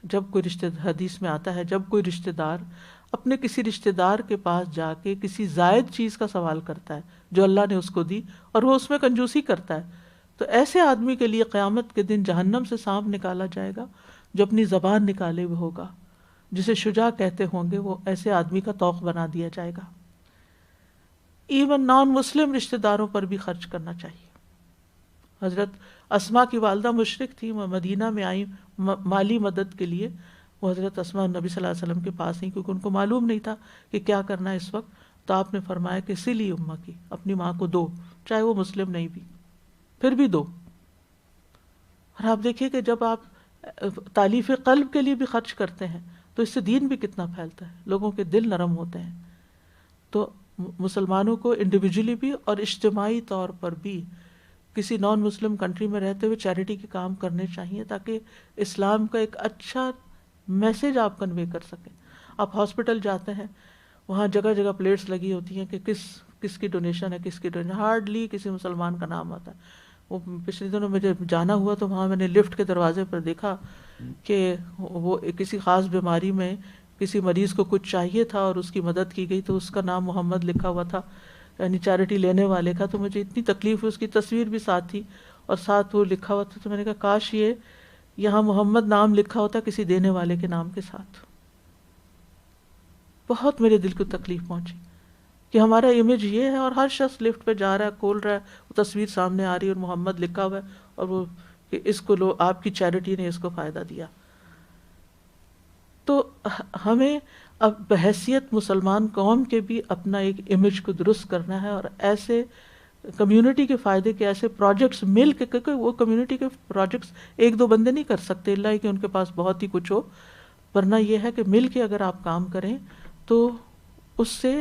C: جب کوئی حدیث میں آتا ہے جب کوئی رشتہ دار اپنے کسی رشتہ دار کے پاس جا کے کسی زائد چیز کا سوال کرتا ہے جو اللہ نے اس کو دی اور وہ اس میں کنجوسی کرتا ہے, تو ایسے آدمی کے لیے قیامت کے دن جہنم سے سانپ نکالا جائے گا جو اپنی زبان نکالے ہوئے ہوگا, جسے شجاع کہتے ہوں گے, وہ ایسے آدمی کا طوق بنا دیا جائے گا. ایون نان مسلم رشتہ داروں پر بھی خرچ کرنا چاہیے. حضرت اسما کی والدہ مشرک تھی, وہ مدینہ میں آئی مالی مدد کے لیے. وہ حضرت اسما نبی صلی اللہ علیہ وسلم کے پاس نہیں, کیونکہ ان کو معلوم نہیں تھا کہ کیا کرنا ہے اس وقت. تو آپ نے فرمایا کہ سلی امہ کی, اپنی ماں کو دو, چاہے وہ مسلم نہیں بھی, پھر بھی دو. اور آپ دیکھیے کہ جب آپ تالیف قلب کے لیے بھی خرچ کرتے ہیں تو اس سے دین بھی کتنا پھیلتا ہے, لوگوں کے دل نرم ہوتے ہیں. تو مسلمانوں کو انڈیویجولی بھی اور اجتماعی طور پر بھی کسی نان مسلم کنٹری میں رہتے ہوئے چیریٹی کے کام کرنے چاہیے, تاکہ اسلام کا ایک اچھا میسج آپ کنوے کر سکیں. آپ ہاسپٹل جاتے ہیں, وہاں جگہ جگہ پلیٹس لگی ہوتی ہیں کہ کس کی ڈونیشن ہے, کس کی ڈونیشن, ہارڈلی کسی مسلمان کا نام آتا ہے. وہ پچھلے دنوں مجھے جانا ہوا تو وہاں میں نے لفٹ کے دروازے پر دیکھا کہ وہ کسی خاص بیماری میں کسی مریض کو کچھ چاہیے تھا اور اس کی مدد کی گئی, تو اس کا نام محمد لکھا ہوا تھا, یعنی چیریٹی لینے والے کا. تو مجھے اتنی تکلیف ہوئی, اس کی تصویر بھی ساتھ تھی اور ساتھ وہ لکھا ہوا تھا. تو میں نے کہا کاش یہ یہاں محمد نام لکھا ہوتا کسی دینے والے کے نام کے ساتھ. بہت میرے دل کو تکلیف پہنچی کہ ہمارا امیج یہ ہے, اور ہر شخص لفٹ پہ جا رہا ہے, کھول رہا ہے, وہ تصویر سامنے آ رہی ہے اور محمد لکھا ہوا ہے, اور وہ کہ اس کو لو, آپ کی چیریٹی نے اس کو فائدہ دیا. تو ہمیں اب بحیثیت مسلمان قوم کے بھی اپنا ایک امیج کو درست کرنا ہے, اور ایسے کمیونٹی کے فائدے کے ایسے پروجیکٹس مل کے, کیونکہ وہ کمیونٹی کے پروجیکٹس ایک دو بندے نہیں کر سکتے اللہ کہ ان کے پاس بہت ہی کچھ ہو, ورنہ یہ ہے کہ مل کے اگر آپ کام کریں تو اس سے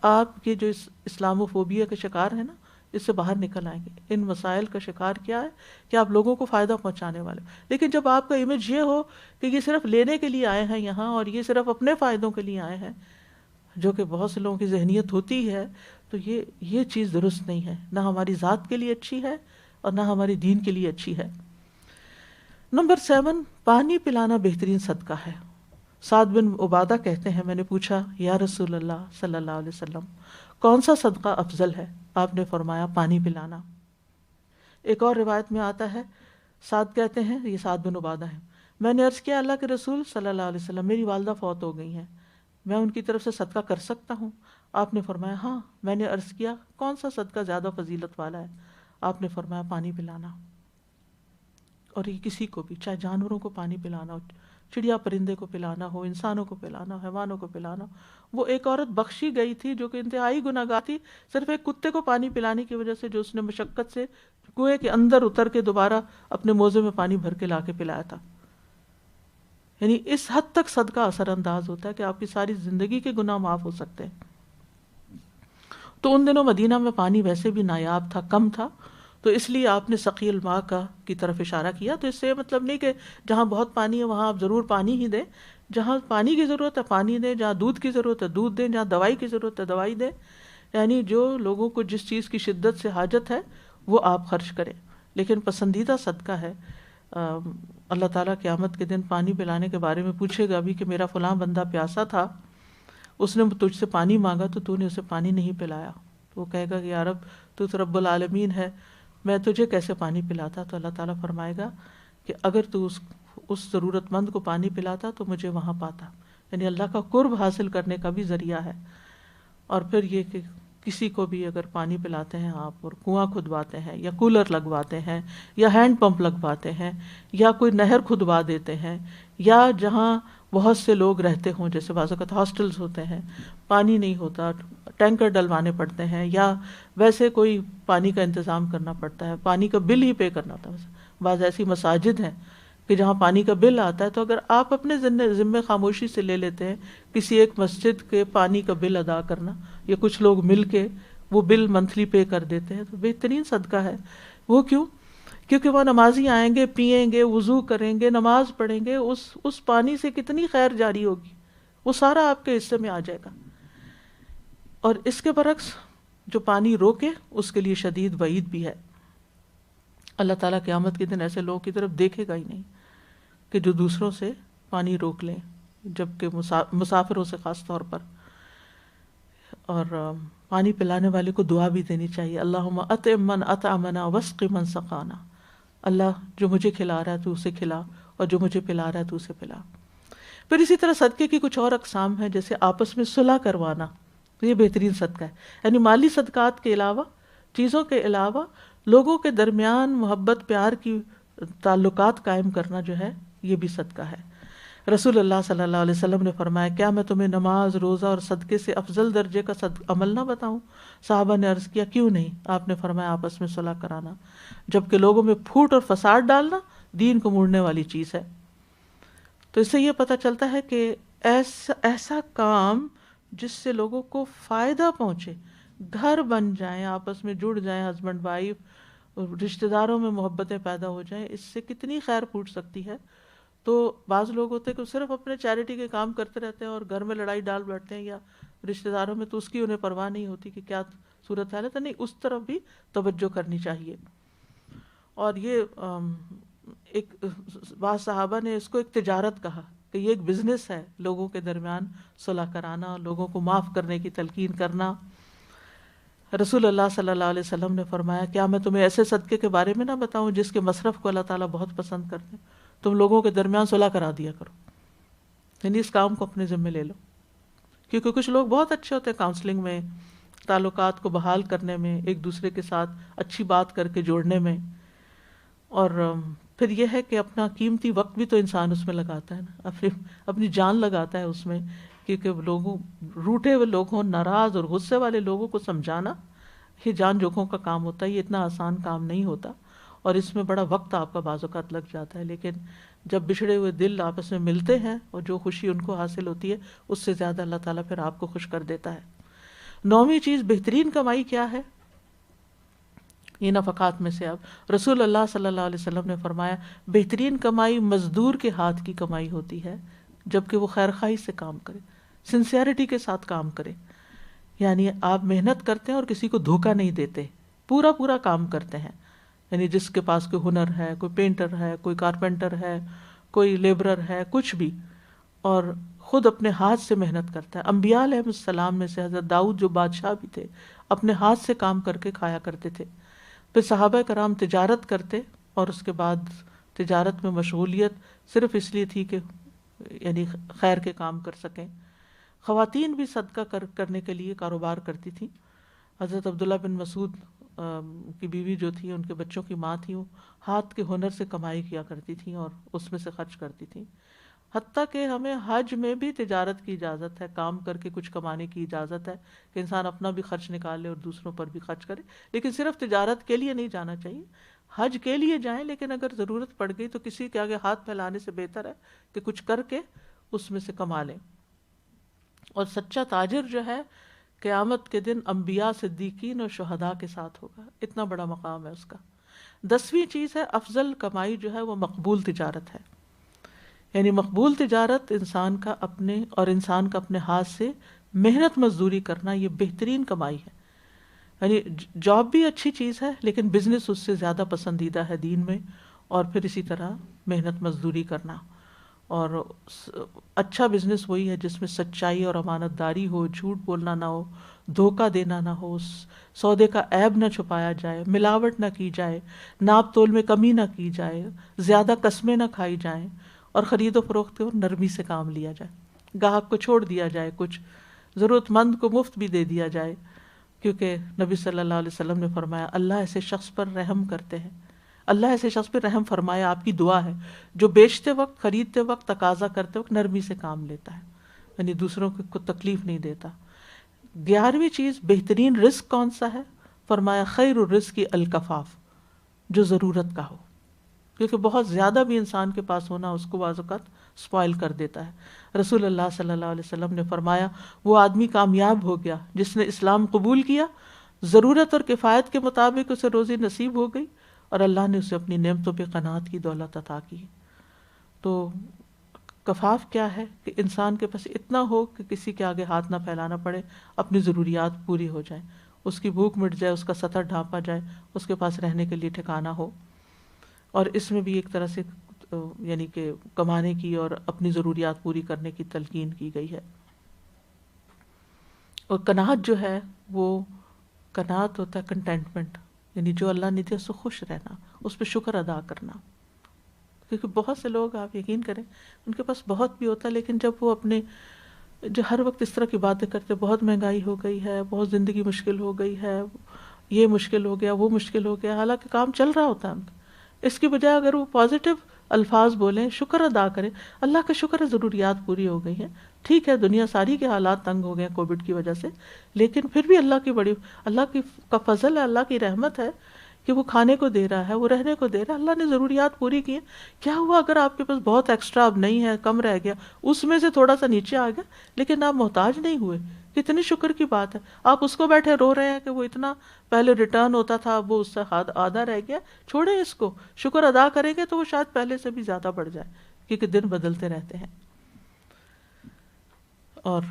C: آپ کے جو اسلامو فوبیا کے شکار ہیں نا, اس سے باہر نکل آئیں گے. ان مسائل کا شکار کیا ہے کہ آپ لوگوں کو فائدہ پہنچانے والے, لیکن جب آپ کا امیج یہ ہو کہ یہ صرف لینے کے لیے آئے ہیں یہاں, اور یہ صرف اپنے فائدوں کے لیے آئے ہیں, جو کہ بہت سے لوگوں کی ذہنیت ہوتی ہے, تو یہ چیز درست نہیں ہے, نہ ہماری ذات کے لیے اچھی ہے اور نہ ہماری دین کے لیے اچھی ہے. نمبر 7, پانی پلانا بہترین صدقہ ہے. سعد بن عبادہ کہتے ہیں میں نے پوچھا یا رسول اللہ صلی اللہ علیہ وسلم کون سا صدقہ افضل ہے؟ آپ نے فرمایا پانی پلانا. ایک اور روایت میں آتا ہے, سعد کہتے ہیں, یہ سعد بن عبادہ ہیں, میں نے عرض کیا اللہ کے رسول صلی اللہ علیہ وسلم میری والدہ فوت ہو گئی ہیں, میں ان کی طرف سے صدقہ کر سکتا ہوں؟ آپ نے فرمایا ہاں. میں نے عرض کیا کون سا صدقہ زیادہ فضیلت والا ہے؟ آپ نے فرمایا پانی پلانا. اور یہ کسی کو بھی, چاہے جانوروں کو پانی پلانا ہو, چڑیا پرندے کو پلانا ہو, انسانوں کو پلانا ہو, حیوانوں کو پلانا ہو. وہ ایک عورت بخشی گئی تھی جو کہ انتہائی گناہگار تھی, صرف ایک کتے کو پانی پلانے کی وجہ سے, جو اس نے مشقت سے کنویں کے اندر اتر کے دوبارہ اپنے موزے میں پانی بھر کے لا کے پلایا تھا. یعنی اس حد تک صدقہ اثر انداز ہوتا ہے کہ آپ کی ساری زندگی کے گناہ معاف ہو سکتے ہیں. تو ان دنوں مدینہ میں پانی ویسے بھی نایاب تھا, کم تھا, تو اس لیے آپ نے سقی الماء کی طرف اشارہ کیا. تو اس سے مطلب نہیں کہ جہاں بہت پانی ہے وہاں آپ ضرور پانی ہی دیں, جہاں پانی کی ضرورت ہے پانی دیں, جہاں دودھ کی ضرورت ہے دودھ دیں, جہاں دوائی کی ضرورت ہے دوائی دیں. یعنی جو لوگوں کو جس چیز کی شدت سے حاجت ہے وہ آپ خرچ کریں. لیکن پسندیدہ صدقہ ہے, اللہ تعالیٰ قیامت کے دن پانی پلانے کے بارے میں پوچھے گا بھی کہ میرا فلاں بندہ پیاسا تھا, اس نے تجھ سے پانی مانگا تو نے اسے پانی نہیں پلایا. تو وہ کہے گا کہ یا رب تو رب العالمین ہے, میں تجھے کیسے پانی پلاتا؟ تو اللہ تعالیٰ فرمائے گا کہ اگر تو اس ضرورت مند کو پانی پلاتا تو مجھے وہاں پاتا. یعنی اللہ کا قرب حاصل کرنے کا بھی ذریعہ ہے. اور پھر یہ کہ کسی کو بھی اگر پانی پلاتے ہیں آپ اور کنواں کھدواتے ہیں یا کولر لگواتے ہیں یا ہینڈ پمپ لگواتے ہیں یا کوئی نہر کھدوا دیتے ہیں, یا جہاں بہت سے لوگ رہتے ہوں, جیسے بعض اوقات ہاسٹلز ہوتے ہیں, پانی نہیں ہوتا, ٹینکر ڈلوانے پڑتے ہیں, یا ویسے کوئی پانی کا انتظام کرنا پڑتا ہے, پانی کا بل ہی پے کرنا ہوتا ہے. بعض ایسی مساجد ہیں کہ جہاں پانی کا بل آتا ہے, تو اگر آپ اپنے ذمے خاموشی سے لے لیتے ہیں کسی ایک مسجد کے پانی کا بل ادا کرنا, یا کچھ لوگ مل کے وہ بل منتھلی پے کر دیتے ہیں، تو بہترین صدقہ ہے وہ. کیوں؟ کیونکہ وہ نمازی آئیں گے، پئیں گے، وضو کریں گے، نماز پڑھیں گے، اس پانی سے کتنی خیر جاری ہوگی، وہ سارا آپ کے حصے میں آ جائے گا. اور اس کے برعکس جو پانی روکے اس کے لیے شدید وعید بھی ہے. اللہ تعالیٰ قیامت کے دن ایسے لوگوں کی طرف دیکھے گا ہی نہیں کہ جو دوسروں سے پانی روک لیں، جبکہ مسافروں سے خاص طور پر. اور پانی پلانے والے کو دعا بھی دینی چاہیے، اللہم اطعم من اطعمنا واسق من سقانا. اللہ جو مجھے کھلا رہا ہے تو اسے کھلا، اور جو مجھے پلا رہا ہے تو اسے پلا. پھر اسی طرح صدقے کی کچھ اور اقسام ہیں، جیسے آپس میں صلح کروانا، یہ بہترین صدقہ ہے. یعنی مالی صدقات کے علاوہ، چیزوں کے علاوہ لوگوں کے درمیان محبت پیار کی تعلقات قائم کرنا جو ہے یہ بھی صدقہ ہے. رسول اللہ صلی اللہ علیہ وسلم نے فرمایا، کیا میں تمہیں نماز، روزہ اور صدقے سے افضل درجے کا عمل نہ بتاؤں؟ صحابہ نے عرض کیا، کیوں نہیں؟ آپ نے فرمایا، آپس میں صلح کرانا، جبکہ لوگوں میں پھوٹ اور فساد ڈالنا دین کو موڑنے والی چیز ہے. تو اس سے یہ پتہ چلتا ہے کہ ایسا کام جس سے لوگوں کو فائدہ پہنچے، گھر بن جائیں، آپس میں جڑ جائیں، ہسبینڈ وائف، رشتہ داروں میں محبتیں پیدا ہو جائیں، اس سے کتنی خیر پھوٹ سکتی ہے. تو بعض لوگ ہوتے ہیں کہ صرف اپنے چیریٹی کے کام کرتے رہتے ہیں اور گھر میں لڑائی ڈال بیٹھتے ہیں یا رشتہ داروں میں، تو اس کی انہیں پرواہ نہیں ہوتی کہ کیا صورت حال ہے. تو نہیں، اس طرف بھی توجہ کرنی چاہیے. اور یہ ایک بعض صحابہ نے اس کو ایک تجارت کہا کہ یہ ایک بزنس ہے، لوگوں کے درمیان صلح کرانا، لوگوں کو معاف کرنے کی تلقین کرنا. رسول اللہ صلی اللہ علیہ وسلم نے فرمایا، کیا میں تمہیں ایسے صدقے کے بارے میں نہ بتاؤں جس کے مصرف کو اللہ تعالیٰ بہت پسند کرتے ہیں؟ تم لوگوں کے درمیان صلح کرا دیا کرو، یعنی اس کام کو اپنے ذمہ لے لو. کیونکہ کچھ لوگ بہت اچھے ہوتے ہیں کاؤنسلنگ میں، تعلقات کو بحال کرنے میں، ایک دوسرے کے ساتھ اچھی بات کر کے جوڑنے میں. اور پھر یہ ہے کہ اپنا قیمتی وقت بھی تو انسان اس میں لگاتا ہے نا، اپنی جان لگاتا ہے اس میں، کیونکہ لوگوں، روٹے ہوئے لوگوں، ناراض اور غصے والے لوگوں کو سمجھانا یہ جان جوکھوں کا کام ہوتا ہے. یہ اتنا آسان کام نہیں ہوتا اور اس میں بڑا وقت آپ کا بعض اوقات لگ جاتا ہے. لیکن جب بچھڑے ہوئے دل آپس میں ملتے ہیں اور جو خوشی ان کو حاصل ہوتی ہے، اس سے زیادہ اللہ تعالیٰ پھر آپ کو خوش کر دیتا ہے. 9ویں چیز بہترین کمائی کیا ہے؟ یہ نفقات میں سے اب رسول اللہ صلی اللہ علیہ وسلم نے فرمایا، بہترین کمائی مزدور کے ہاتھ کی کمائی ہوتی ہے، جبکہ وہ خیرخواہی سے کام کرے، سنسیئرٹی کے ساتھ کام کرے. یعنی آپ محنت کرتے ہیں اور کسی کو دھوکہ نہیں دیتے، پورا کام کرتے ہیں. یعنی جس کے پاس کوئی ہنر ہے، کوئی پینٹر ہے، کوئی کارپینٹر ہے، کوئی لیبرر ہے، کچھ بھی، اور خود اپنے ہاتھ سے محنت کرتا ہے. انبیاء علیہ السلام میں سے حضرت داؤد جو بادشاہ بھی تھے، اپنے ہاتھ سے کام کر کے کھایا کرتے تھے. پھر صحابہ کرام تجارت کرتے، اور اس کے بعد تجارت میں مشغولیت صرف اس لیے تھی کہ یعنی خیر کے کام کر سکیں. خواتین بھی صدقہ کرنے کے لیے کاروبار کرتی تھیں. حضرت عبداللہ بن مسعود کی بیوی جو تھی، ان کے بچوں کی ماں تھی، وہ ہاتھ کے ہنر سے کمائی کیا کرتی تھیں اور اس میں سے خرچ کرتی تھیں. حتیٰ کہ ہمیں حج میں بھی تجارت کی اجازت ہے، کام کر کے کچھ کمانے کی اجازت ہے کہ انسان اپنا بھی خرچ نکالے اور دوسروں پر بھی خرچ کرے. لیکن صرف تجارت کے لیے نہیں جانا چاہیے، حج کے لیے جائیں، لیکن اگر ضرورت پڑ گئی تو کسی کے آگے ہاتھ پھیلانے سے بہتر ہے کہ کچھ کر کے اس میں سے کما لیں. اور سچا تاجر جو ہے قیامت کے دن انبیاء، صدیقین اور شہداء کے ساتھ ہوگا. اتنا بڑا مقام ہے اس کا. 10ویں چیز ہے افضل کمائی جو ہے وہ مقبول تجارت ہے. یعنی مقبول تجارت انسان کا اپنے ہاتھ سے محنت مزدوری کرنا، یہ بہترین کمائی ہے. یعنی جاب بھی اچھی چیز ہے، لیکن بزنس اس سے زیادہ پسندیدہ ہے دین میں. اور پھر اسی طرح محنت مزدوری کرنا. اور اچھا بزنس وہی ہے جس میں سچائی اور امانت داری ہو، جھوٹ بولنا نہ ہو، دھوکہ دینا نہ ہو، سودے کا عیب نہ چھپایا جائے، ملاوٹ نہ کی جائے، ناپ تول میں کمی نہ کی جائے، زیادہ قسمیں نہ کھائی جائیں، اور خرید و فروخت کو نرمی سے کام لیا جائے. گاہک کو چھوڑ دیا جائے، کچھ ضرورت مند کو مفت بھی دے دیا جائے. کیونکہ نبی صلی اللہ علیہ وسلم نے فرمایا، اللہ ایسے شخص پر رحم کرتے ہیں، اللہ ایسے شخص پہ رحم فرمایا، آپ کی دعا ہے، جو بیچتے وقت، خریدتے وقت، تقاضا کرتے وقت نرمی سے کام لیتا ہے، یعنی دوسروں کو تکلیف نہیں دیتا. 11ویں چیز بہترین رزق کون سا ہے؟ فرمایا خیر الرزق الکفاف، جو ضرورت کا ہو. کیونکہ بہت زیادہ بھی انسان کے پاس ہونا اس کو بعض اوقات سپوائل کر دیتا ہے. رسول اللہ صلی اللہ علیہ وسلم نے فرمایا، وہ آدمی کامیاب ہو گیا جس نے اسلام قبول کیا ضرورت اور کفایت کے مطابق اسے روزی نصیب ہو گئی اور اللہ نے اسے اپنی نعمتوں پہ قناعت کی دولت عطا کی. تو کفاف کیا ہے کہ انسان کے پاس اتنا ہو کہ کسی کے آگے ہاتھ نہ پھیلانا پڑے, اپنی ضروریات پوری ہو جائیں, اس کی بھوک مٹ جائے, اس کا سطر ڈھانپا جائے, اس کے پاس رہنے کے لیے ٹھکانہ ہو. اور اس میں بھی ایک طرح سے یعنی کہ کمانے کی اور اپنی ضروریات پوری کرنے کی تلقین کی گئی ہے. اور قناعت جو ہے وہ قناعت ہوتا ہے کنٹینٹمنٹ, یعنی جو اللہ نے دیا اس سے خوش رہنا, اس پہ شکر ادا کرنا. کیونکہ بہت سے لوگ, آپ یقین کریں, ان کے پاس بہت بھی ہوتا ہے لیکن جب وہ اپنے جو ہر وقت اس طرح کی باتیں کرتے, بہت مہنگائی ہو گئی ہے, بہت زندگی مشکل ہو گئی ہے, یہ مشکل ہو گیا, وہ مشکل ہو گیا, حالانکہ کام چل رہا ہوتا ہے ان کا. اس کی بجائے اگر وہ پازیٹیو الفاظ بولیں, شکر ادا کریں, اللہ کا شکر ہے ضروریات پوری ہو گئی ہیں, ٹھیک ہے دنیا ساری کے حالات تنگ ہو گئے ہیں کووڈ کی وجہ سے, لیکن پھر بھی اللہ کا فضل ہے, اللہ کی رحمت ہے کہ وہ کھانے کو دے رہا ہے, وہ رہنے کو دے رہا ہے, اللہ نے ضروریات پوری کی ہیں. کیا ہوا اگر آپ کے پاس بہت ایکسٹرا اب نہیں ہے, کم رہ گیا, اس میں سے تھوڑا سا نیچے آ گیا, لیکن آپ محتاج نہیں ہوئے, کتنی شکر کی بات ہے. آپ اس کو بیٹھے رو رہے ہیں کہ وہ اتنا پہلے ریٹرن ہوتا تھا, اب وہ اس سے آدھا رہ گیا, چھوڑیں اس کو, شکر ادا کریں گے تو وہ شاید پہلے سے بھی زیادہ بڑھ جائے, کیونکہ دن بدلتے رہتے ہیں. اور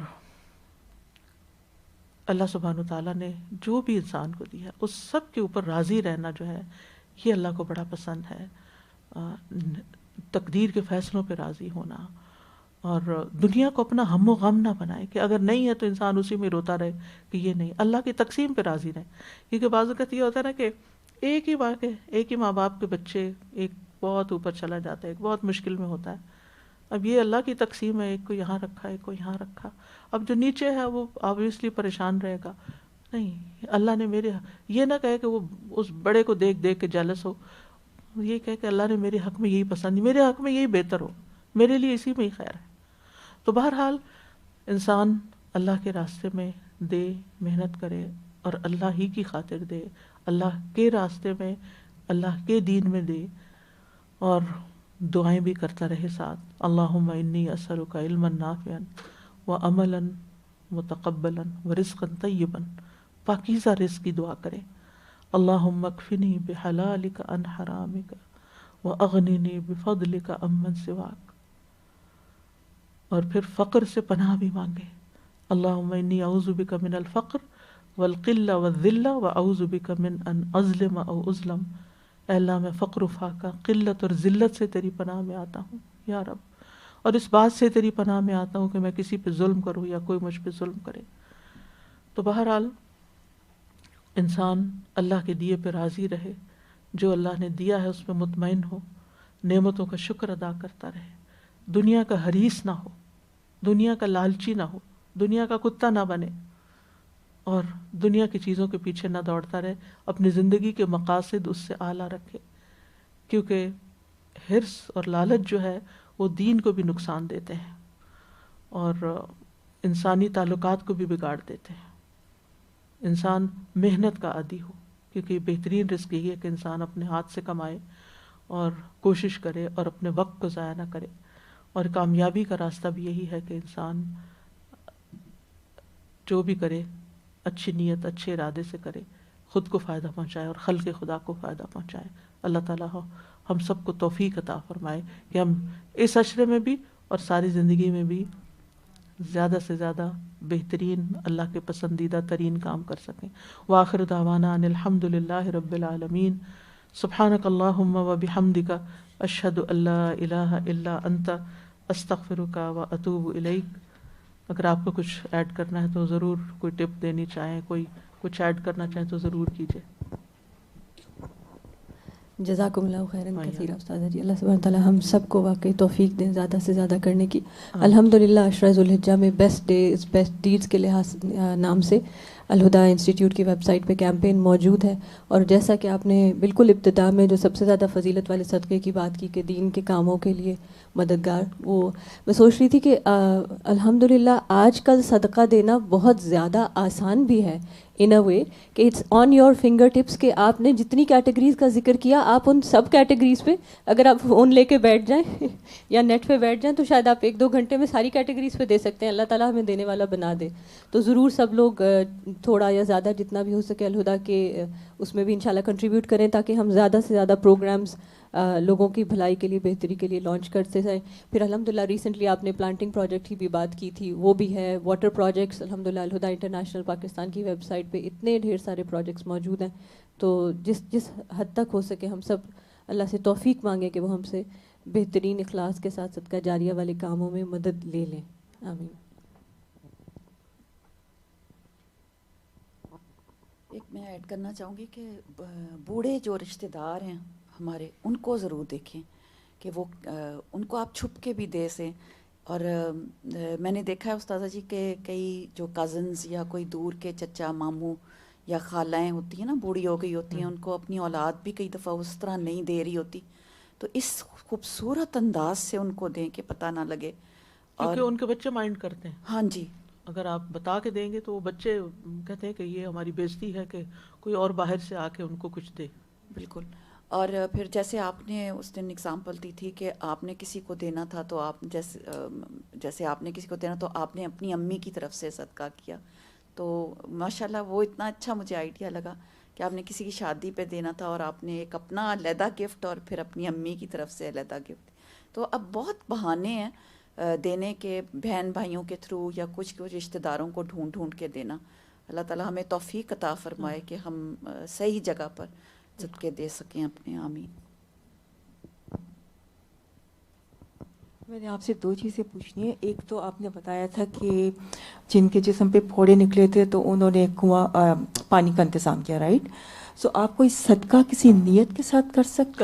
C: اللہ سبحانہ وتعالیٰ نے جو بھی انسان کو دیا اس سب کے اوپر راضی رہنا جو ہے یہ اللہ کو بڑا پسند ہے. تقدیر کے فیصلوں پہ راضی ہونا, اور دنیا کو اپنا ہم و غم نہ بنائے کہ اگر نہیں ہے تو انسان اسی میں روتا رہے کہ یہ نہیں, اللہ کی تقسیم پہ راضی رہے. کیونکہ بعض اوقات یہ ہوتا ہے نا کہ ایک ہی ماں باپ کے بچے, ایک بہت اوپر چلا جاتا ہے, ایک بہت مشکل میں ہوتا ہے, اب یہ اللہ کی تقسیم ہے, ایک کو یہاں رکھا, ایک کو یہاں رکھا, اب جو نیچے ہے وہ آبویسلی پریشان رہے گا. نہیں, اللہ نے یہ نہ کہے کہ وہ اس بڑے کو دیکھ دیکھ کے جیلس ہو, یہ کہے کہ اللہ نے میرے حق میں یہی پسند, میرے حق میں یہی بہتر ہو, میرے لیے اسی میں ہی خیر ہے. تو بہرحال انسان اللہ کے راستے میں دے, محنت کرے اور اللہ ہی کی خاطر دے, اللہ کے راستے میں, اللہ کے دین میں دے, اور دعائیں بھی کرتا رہے ساتھ. اللہم انی اسألک علما نافعا وعملا متقبلا ورزقا طیبا, پاکیزہ رزق کی دعا کرے. اللہم اکفنی بحلالک عن حرامک واغننی بفضلک عمن سواک. اور پھر فقر سے پناہ بھی مانگے. اللہم انی اعوذ بک من الفقر والقلہ والذلہ واعوذ بک من ان اظلم او اظلم. اے اللہ میں فقر و فاقہ, قلت اور ذلت سے تیری پناہ میں آتا ہوں یا رب, اور اس بات سے تیری پناہ میں آتا ہوں کہ میں کسی پہ ظلم کروں یا کوئی مجھ پہ ظلم کرے. تو بہرحال انسان اللہ کے دیے پہ راضی رہے, جو اللہ نے دیا ہے اس پہ مطمئن ہو, نعمتوں کا شکر ادا کرتا رہے, دنیا کا حریص نہ ہو, دنیا کا لالچی نہ ہو, دنیا کا کتا نہ بنے, اور دنیا کی چیزوں کے پیچھے نہ دوڑتا رہے, اپنی زندگی کے مقاصد اس سے اعلیٰ رکھے. کیونکہ حرص اور لالچ جو ہے وہ دین کو بھی نقصان دیتے ہیں اور انسانی تعلقات کو بھی بگاڑ دیتے ہیں. انسان محنت کا عادی ہو, کیونکہ بہترین رزق یہی ہے کہ انسان اپنے ہاتھ سے کمائے اور کوشش کرے اور اپنے وقت کو ضائع نہ کرے. اور کامیابی کا راستہ بھی یہی ہے کہ انسان جو بھی کرے اچھی نیت, اچھے ارادے سے کرے, خود کو فائدہ پہنچائے اور خلق خدا کو فائدہ پہنچائے. اللہ تعالیٰ ہم سب کو توفیق عطا فرمائے کہ ہم اس عشرے میں بھی اور ساری زندگی میں بھی زیادہ سے زیادہ بہترین, اللہ کے پسندیدہ ترین کام کر سکیں. وآخر دعوانا ان الحمد للہ رب العالمین. سبحانک اللہم و بحمدک اشہد ان لا الہ الا انت استغفرک و اتوب الیک. اگر آپ کو کچھ ایڈ کرنا ہے تو ضرور, کوئی ٹپ دینی چاہیں, کوئی کچھ ایڈ کرنا چاہیں تو ضرور کیجیے.
D: جزاکم اللہ خیراً کثیرا استاذہ جی. اللہ سبحانہ تعالیٰ ہم سب کو واقعی توفیق دیں زیادہ سے زیادہ کرنے کی. الحمدللہ عشرہ ذوالحجہ میں بیسٹ ڈیز بیسٹ ڈیڈز کے لحاظ نام سے الہدا انسٹیٹیوٹ کی ویب سائٹ پہ کیمپین موجود ہے. اور جیسا کہ آپ نے بالکل ابتدا میں جو سب سے زیادہ فضیلت والے صدقے کی بات کی کہ دین کے کاموں کے لیے مددگار, وہ میں سوچ رہی تھی کہ الحمدللہ آج کل صدقہ دینا بہت زیادہ آسان بھی ہے ان اے وے کہ it's on your finger tips, کہ آپ نے جتنی کیٹیگریز کا ذکر کیا آپ ان سب کیٹیگریز پہ اگر آپ فون لے کے بیٹھ جائیں یا نیٹ پہ بیٹھ جائیں تو شاید آپ 1-2 گھنٹے میں ساری کیٹیگریز پہ دے سکتے ہیں. اللہ تعالیٰ ہمیں دینے والا بنا دے. تو ضرور سب لوگ تھوڑا یا زیادہ جتنا بھی ہو سکے الہدا کے اس میں بھی انشاءاللہ کنٹریبیوٹ کریں تاکہ ہم زیادہ سے زیادہ پروگرامز لوگوں کی بھلائی کے لیے بہتری کے لیے لانچ کرتے جائیں. پھر الحمدللہ ریسنٹلی آپ نے پلانٹنگ پروجیکٹ کی بھی بات کی تھی, وہ بھی ہے. واٹر پروجیکٹس الحمدللہ الہدا انٹرنیشنل پاکستان کی ویب سائٹ پہ اتنے ڈھیر سارے پروجیکٹس موجود ہیں. تو جس حد تک ہو سکے ہم سب اللہ سے توفیق مانگیں کہ وہ ہم سے بہترین اخلاص کے ساتھ صدقہ جاریہ والے کاموں میں مدد لے لیں. آمین.
E: ایک میں ایڈ کرنا چاہوں گی کہ بوڑھے جو رشتہ دار ہیں ہمارے, ان کو ضرور دیکھیں کہ وہ ان کو آپ چھپ کے بھی دے سیں. اور میں نے دیکھا ہے استاذہ جی کہ کئی جو کزنز یا کوئی دور کے چچا ماموں یا خالائیں ہوتی ہیں نا, بوڑھی ہو گئی ہوتی ہیں, ان کو اپنی اولاد بھی کئی دفعہ اس طرح نہیں دے رہی ہوتی, تو اس خوبصورت انداز سے ان کو دیں کہ پتہ نہ لگے.
C: کیونکہ ان کے بچے مائنڈ کرتے ہیں.
E: ہاں جی,
C: اگر آپ بتا کے دیں گے تو وہ بچے کہتے ہیں کہ یہ ہماری بےزتی ہے کہ کوئی اور باہر سے آ کے ان کو کچھ دے.
E: بالکل. اور پھر جیسے آپ نے اس دن اگزامپل دی تھی کہ آپ نے کسی کو دینا تھا تو آپ جیسے آپ نے کسی کو دینا تو آپ نے اپنی امی کی طرف سے صدقہ کیا, تو ماشاءاللہ وہ اتنا اچھا مجھے آئیڈیا لگا کہ آپ نے کسی کی شادی پہ دینا تھا اور آپ نے ایک اپنا علیحدہ گفٹ اور پھر اپنی امی کی طرف سے علیحدہ گفٹ. تو اب بہت بہانے ہیں دینے کے, بہن بھائیوں کے تھرو یا کچھ رشتہ داروں کو ڈھونڈ کے دینا. اللہ تعالیٰ ہمیں توفیق عطا فرمائے کہ ہم صحیح جگہ پر صدقے دے سکیں اپنے. آمین.
F: میں نے آپ سے 2 چیزیں پوچھنی ہے. ایک تو آپ نے بتایا تھا کہ جن کے جسم پہ پھوڑے نکلے تھے تو انہوں نے کنواں پانی کا انتظام کیا, رائٹ؟ سو آپ کوئی صدقہ کسی نیت کے ساتھ کر سکتے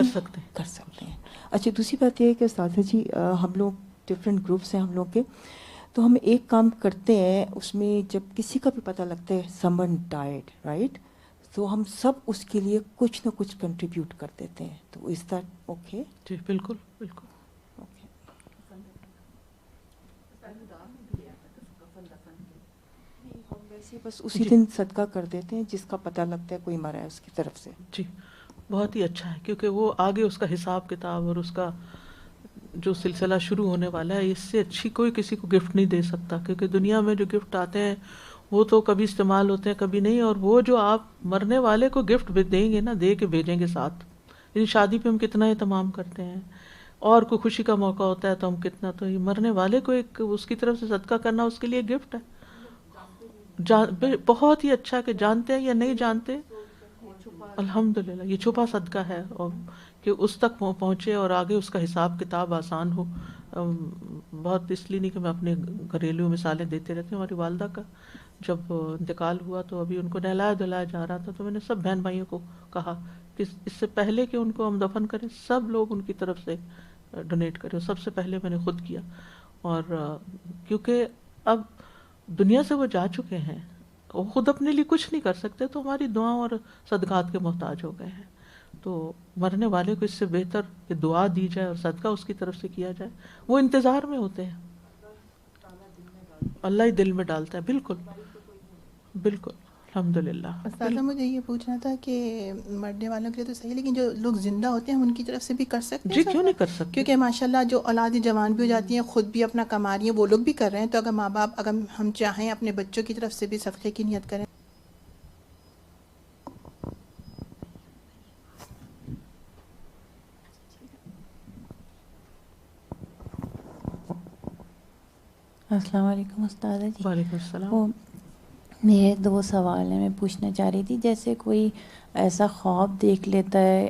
F: ہیں. اچھا, دوسری بات یہ ہے کہ استاذہ جی ہم لوگ ڈفرینٹ گروپس ہیں ہم لوگ کے, تو ہم ایک کام کرتے ہیں اس میں جب کسی کا بھی پتہ لگتا ہے سمن ڈائٹ, رائٹ, تو ہم سب اس کے لیے کچھ نہ کچھ کنٹریبیوٹ کر دیتے ہیں. تو از دیٹ اوکے؟
C: جی بالکل بالکل.
F: بس اسی دن صدقہ کر دیتے ہیں جس کا پتہ لگتا ہے کوئی مرا ہے اس کی طرف سے.
C: جی بہت ہی اچھا ہے, کیونکہ وہ آگے اس کا حساب کتاب اور اس کا جو سلسلہ شروع ہونے والا ہے, اس سے اچھی کوئی کسی کو گفٹ نہیں دے سکتا. کیونکہ دنیا میں جو گفٹ آتے ہیں وہ تو کبھی استعمال ہوتے ہیں کبھی نہیں, اور وہ جو آپ مرنے والے کو گفٹ دیں گے نا, دے کے بھیجیں گے ساتھ. یعنی شادی پہ ہم کتنا اہتمام کرتے ہیں, اور کوئی خوشی کا موقع ہوتا ہے تو ہم کتنا, تو یہ مرنے والے کو ایک اس کی طرف سے صدقہ کرنا اس کے لیے گفٹ ہے. بہت ہی اچھا کہ جانتے ہیں یا نہیں جانتے, الحمدللہ یہ چھپا صدقہ ہے, اور کہ اس تک پہنچے اور آگے اس کا حساب کتاب آسان ہو. بہت اس لیے نہیں کہ میں اپنے گھریلو مثالیں دیتے رہتی ہوں. ہماری والدہ کا جب انتقال ہوا تو ابھی ان کو نہلایا دھلایا جا رہا تھا, تو میں نے سب بہن بھائیوں کو کہا کہ اس سے پہلے کہ ان کو ہم دفن کریں سب لوگ ان کی طرف سے ڈونیٹ کریں. سب سے پہلے میں نے خود کیا, اور کیونکہ اب دنیا سے وہ جا چکے ہیں, وہ خود اپنے لیے کچھ نہیں کر سکتے, تو ہماری دعاؤں اور صدقات کے محتاج ہو گئے ہیں. تو مرنے والے کو اس سے بہتر کہ دعا دی جائے اور صدقہ اس کی طرف سے کیا جائے. وہ انتظار میں ہوتے ہیں, اللہ ہی دل میں ڈالتا ہے. بالکل بالکل الحمدللہ.
G: استاذہ مجھے یہ پوچھنا تھا کہ مرنے والوں کے لیے تو صحیح, لیکن جو لوگ زندہ ہوتے ہیں ان کی طرف سے بھی کر سکتے ہیں؟
C: جی کیوں نہیں کر سکتے,
G: کیونکہ ماشاءاللہ جو اولاد جوان بھی ہو جاتی ہیں, خود بھی اپنا کما رہی ہیں, وہ لوگ بھی کر رہے ہیں, تو اگر ماں باپ اگر ہم چاہیں اپنے بچوں کی طرف سے بھی صدقے کی نیت کریں.
H: السلام علیکم استاذہ جی.
C: وعلیکم السلام.
H: میرے 2 سوال ہیں, میں پوچھنا چاہ رہی تھی, جیسے کوئی ایسا خواب دیکھ لیتا ہے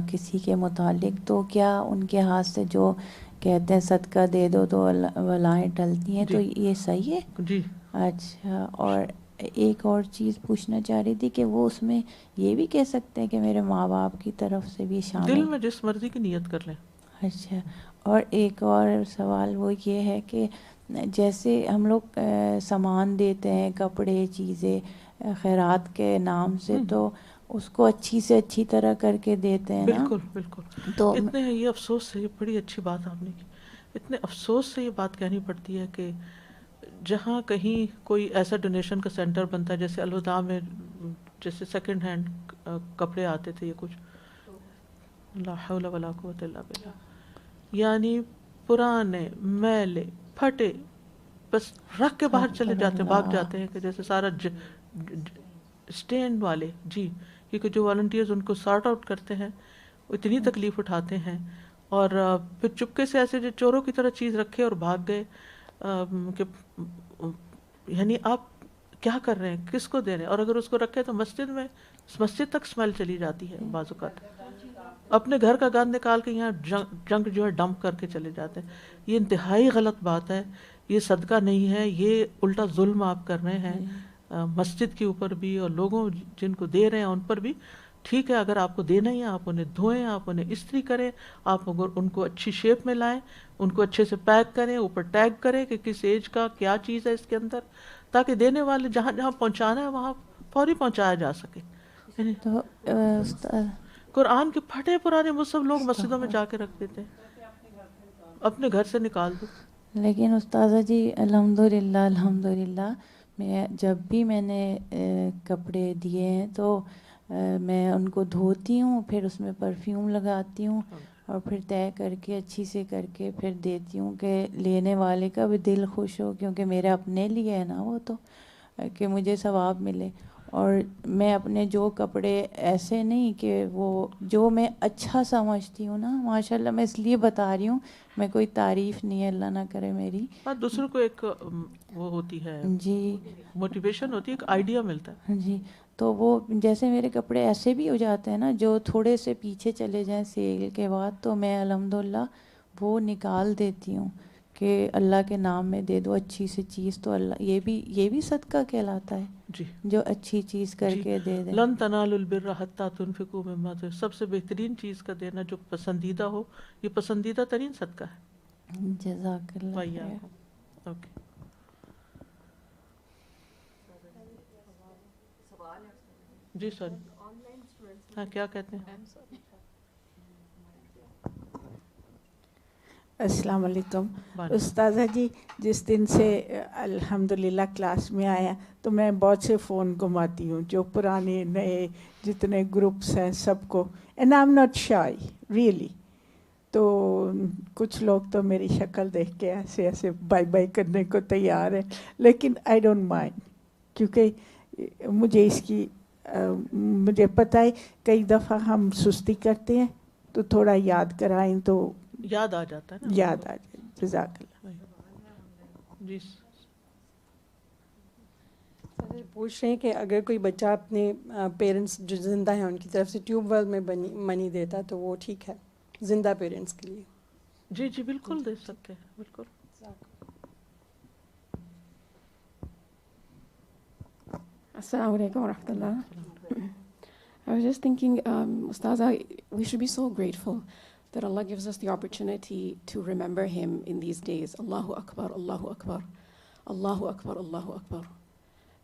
H: کسی کے متعلق, تو کیا ان کے ہاتھ سے جو کہتے ہیں صدقہ دے دو تو بلائیں ٹلتی ہیں, تو یہ صحیح ہے؟
C: جی
H: اچھا. اور ایک اور چیز پوچھنا چاہ رہی تھی کہ وہ اس میں یہ بھی کہہ سکتے ہیں کہ میرے ماں باپ کی طرف سے بھی شامل,
C: دل میں جس مرضی کی نیت کر لیں.
H: اچھا. اور ایک اور سوال وہ یہ ہے کہ جیسے ہم لوگ سامان دیتے ہیں, کپڑے, چیزیں خیرات کے نام سے, تو اس کو اچھی سے اچھی طرح کر کے دیتے ہیں.
C: بالکل بالکل. تو اتنے یہ افسوس سے, یہ بڑی اچھی بات آپ نے کی, اتنے افسوس سے یہ بات کہنی پڑتی ہے کہ جہاں کہیں کوئی ایسا ڈونیشن کا سینٹر بنتا ہے, جیسے الہدا میں جیسے سیکنڈ ہینڈ کپڑے آتے تھے, یہ کچھ لا حول ولا قوت الا باللہ, یعنی پرانے میلے پھٹے بس رکھ کے باہر چلے جاتے ہیں, بھاگ جاتے ہیں کہ جیسے سارا اسٹینڈ والے جی، کیونکہ جو والنٹیئرز ان کو سارٹ آؤٹ کرتے ہیں وہ اتنی تکلیف اٹھاتے ہیں، اور پھر چپکے سے ایسے جو چوروں کی طرح چیز رکھے اور بھاگ گئے کہ یعنی آپ کیا کر رہے ہیں، کس کو دے رہے ہیں. اور اگر اس کو رکھے تو مسجد تک اسمیل چلی جاتی ہے بعض اوقات. اپنے گھر کا گند نکال کے یہاں جنک جو ہے ڈمپ کر کے چلے جاتے ہیں. یہ انتہائی غلط بات ہے، یہ صدقہ نہیں ہے، یہ الٹا ظلم آپ کر رہے ہیں مسجد کے اوپر بھی اور لوگوں جن کو دے رہے ہیں ان پر بھی. ٹھیک ہے اگر آپ کو دینا ہی ہے آپ انہیں دھوئیں، آپ انہیں استری کریں، آپ ان کو اچھی شیپ میں لائیں، ان کو اچھے سے پیک کریں، اوپر ٹیگ کریں کہ کس ایج کا کیا چیز ہے اس کے اندر، تاکہ دینے والے جہاں جہاں پہنچانا ہے وہاں فوری پہنچایا جا سکے.
H: تو
C: قرآن کے پھٹے پرانے مصحف لوگ مسجدوں میں جا کے رکھ دیتے ہیں، اپنے گھر سے نکال دو.
H: لیکن استاذہ جی الحمدللہ میں جب بھی میں نے کپڑے دیے ہیں تو میں ان کو دھوتی ہوں، پھر اس میں پرفیوم لگاتی ہوں اور پھر طے کر کے اچھی سے کر کے پھر دیتی ہوں کہ لینے والے کا بھی دل خوش ہو، کیونکہ میرے اپنے لیے ہے نا وہ، تو کہ مجھے ثواب ملے. اور میں اپنے جو کپڑے ایسے نہیں کہ وہ جو میں اچھا سمجھتی ہوں نا، ماشاءاللہ میں اس لیے بتا رہی ہوں، میں کوئی تعریف نہیں ہے اللہ نہ کرے میری.
C: دوسروں کو ایک وہ ہوتی ہے
H: جی
C: موٹیویشن ہوتی ہے، ایک آئیڈیا ملتا ہے.
H: جی تو وہ جیسے میرے کپڑے ایسے بھی ہو جاتے ہیں نا جو تھوڑے سے پیچھے چلے جائیں سیل کے بعد، تو میں الحمدللہ وہ نکال دیتی ہوں کہ اللہ کے نام میں دے دو اچھی سی چیز. تو اللہ یہ بھی صدقہ کہلاتا ہے
C: جی،
H: جو اچھی چیز کر کے دے دے.
C: لن تنالوا البر حتی تنفقوا مما تحبون. سب سے بہترین چیز کا دینا جو پسندیدہ ہو، یہ پسندیدہ ترین صدقہ ہے.
H: جزاک اللہ خیر.
C: اوکے جی سوری، ہاں کیا کہتے ہیں؟
I: السلام علیکم استاذہ جی. جس دن سے الحمدللہ کلاس میں آیا تو میں بہت سے فون گھماتی ہوں، جو پرانے نئے جتنے گروپس ہیں سب کو، and I am not shy really. تو کچھ لوگ تو میری شکل دیکھ کے ایسے ایسے بائی بائی کرنے کو تیار ہیں، لیکن آئی ڈونٹ مائنڈ، کیونکہ مجھے اس کی مجھے پتہ ہے کئی دفعہ ہم سستی کرتے ہیں تو تھوڑا یاد کرائیں تو
C: یاد آ جاتا ہے نا،
I: یاد آ جائے. جزاک اللہ.
C: جی
J: پوچھ رہے ہیں کہ اگر کوئی بچہ اپنے پیرنٹس جو زندہ ہیں ان کی طرف سے ٹیوب ویل میں منی دیتا تو وہ ٹھیک ہے زندہ پیرنٹس کے لیے؟
C: جی جی بالکل دے سکتے ہیں، بالکل.
K: Assalamu alaikum wa rahmatullah. I was just thinking, Ustazah, we should be so grateful that Allah gives us the opportunity to remember Him in these days. Allahu Akbar, Allahu Akbar, Allahu Akbar, Allahu Akbar.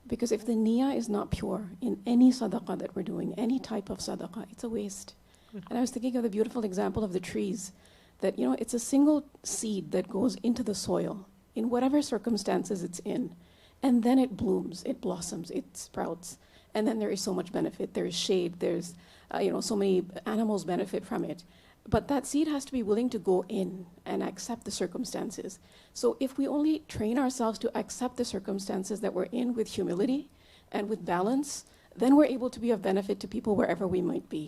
K: Because if the niyyah is not pure in any sadaqah that we're doing, any type of sadaqah, it's a waste. And I was thinking of the beautiful example of the trees, that, it's a single seed that goes into the soil, in whatever circumstances it's in. And then it blooms, it blossoms, it sprouts. And then there is so much benefit. There is shade, there's, so many animals benefit from it. But that seed has to be willing to go in and accept the circumstances. So if we only train ourselves to accept the circumstances that we're in with humility and with balance, then we're able to be of benefit to people wherever we might be.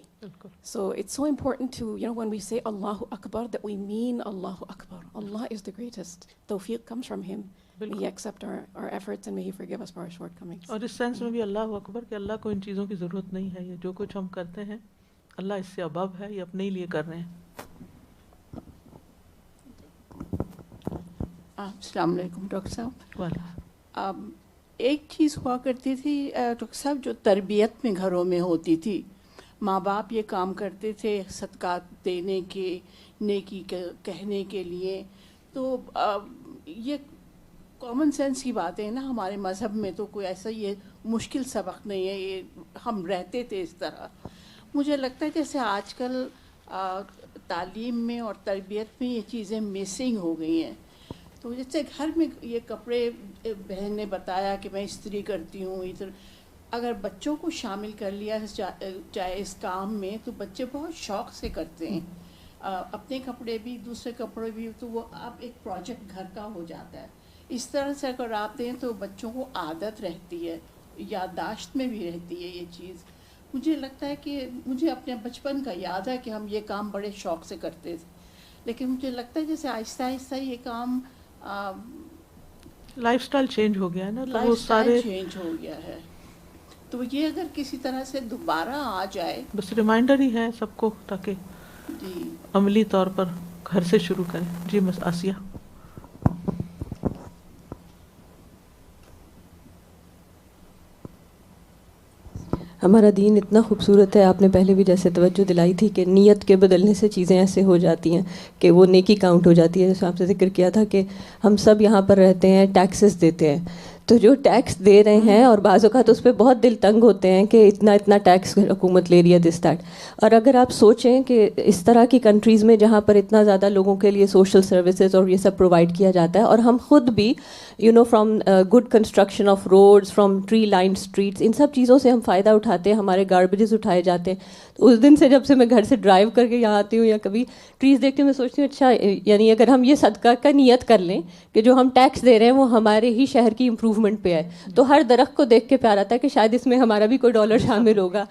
K: So it's so important to, when we say Allahu Akbar, that we mean Allahu Akbar. Allah is the greatest. Tawfiq comes from Him. May He accept our efforts and may He forgive us for our shortcomings.
C: اور اس sense میں بھی اللہ اکبر کہ اللہ کو ان چیزوں کی ضرورت نہیں ہے. یہ جو کچھ ہم کرتے ہیں اللہ اس سے ابب ہے، یہ اپنے ہی لیے کر رہے ہیں.
L: السلام علیکم ڈاکٹر صاحب. ایک چیز ہوا کرتی تھی ڈاکٹر صاحب جو تربیت میں گھروں میں ہوتی تھی، ماں باپ یہ کام کرتے تھے صدقات دینے کے، نیکی کہنے کے لیے. تو یہ کامن سینس کی بات ہے نا، ہمارے مذہب میں تو کوئی ایسا یہ مشکل سبق نہیں ہے، یہ ہم رہتے تھے اس طرح. مجھے لگتا ہے جیسے آج کل تعلیم میں اور تربیت میں یہ چیزیں مسنگ ہو گئی ہیں. تو جیسے گھر میں یہ کپڑے بہن نے بتایا کہ میں استری کرتی ہوں، ادھر اگر بچوں کو شامل کر لیا چاہے اس کام میں، تو بچے بہت شوق سے کرتے ہیں. اپنے کپڑے بھی دوسرے کپڑے بھی، تو وہ اب ایک پروجیکٹ گھر کا ہو جاتا ہے. اس طرح سے اگر آپ دیں تو بچوں کو عادت رہتی ہے یادداشت میں بھی رہتی ہے یہ چیز. مجھے لگتا ہے کہ مجھے اپنے بچپن کا یاد ہے کہ ہم یہ کام بڑے شوق سے کرتے تھے, لیکن مجھے لگتا ہے جیسے آہستہ آہستہ یہ کام
C: لائف سٹائل چینج ہو گیا ہے نا,
L: لائف سٹائل چینج ہو گیا ہے. تو یہ اگر کسی طرح سے دوبارہ آ جائے,
C: بس ریمائنڈر ہی ہے سب کو, تاکہ
L: جی
C: عملی طور پر گھر سے شروع کریں. جی بس آسیہ.
D: ہمارا دین اتنا خوبصورت ہے, آپ نے پہلے بھی جیسے توجہ دلائی تھی کہ نیت کے بدلنے سے چیزیں ایسے ہو جاتی ہیں کہ وہ نیکی کاؤنٹ ہو جاتی ہے. جیسے آپ سے ذکر کیا تھا کہ ہم سب یہاں پر رہتے ہیں, ٹیکسز دیتے ہیں, تو جو ٹیکس دے رہے ہیں اور بعض اوقات اس پہ بہت دل تنگ ہوتے ہیں کہ اتنا ٹیکس حکومت لے رہی ہے, دس دیٹ. اور اگر آپ سوچیں کہ اس طرح کی کنٹریز میں جہاں پر اتنا زیادہ لوگوں کے لیے سوشل سروسز اور یہ سب پرووائڈ کیا جاتا ہے, اور ہم خود بھی from good construction of roads, from tree lined streets, ان سب چیزوں سے ہم فائدہ اٹھاتے ہیں, ہمارے گاربیجز اٹھائے جاتے ہیں. اس دن سے جب سے میں گھر سے ڈرائیو کر کے یہاں آتی ہوں یا کبھی ٹریز دیکھتی ہوں, میں سوچتی ہوں اچھا یعنی اگر ہم یہ صدقہ کا نیت کر لیں کہ جو ہم ٹیکس دے رہے ہیں وہ ہمارے ہی شہر کی امپروومنٹ پہ ہے, تو ہر درخت کو دیکھ کے پیار آتا ہے کہ شاید اس میں ہمارا بھی کوئی ڈالر شامل ہوگا.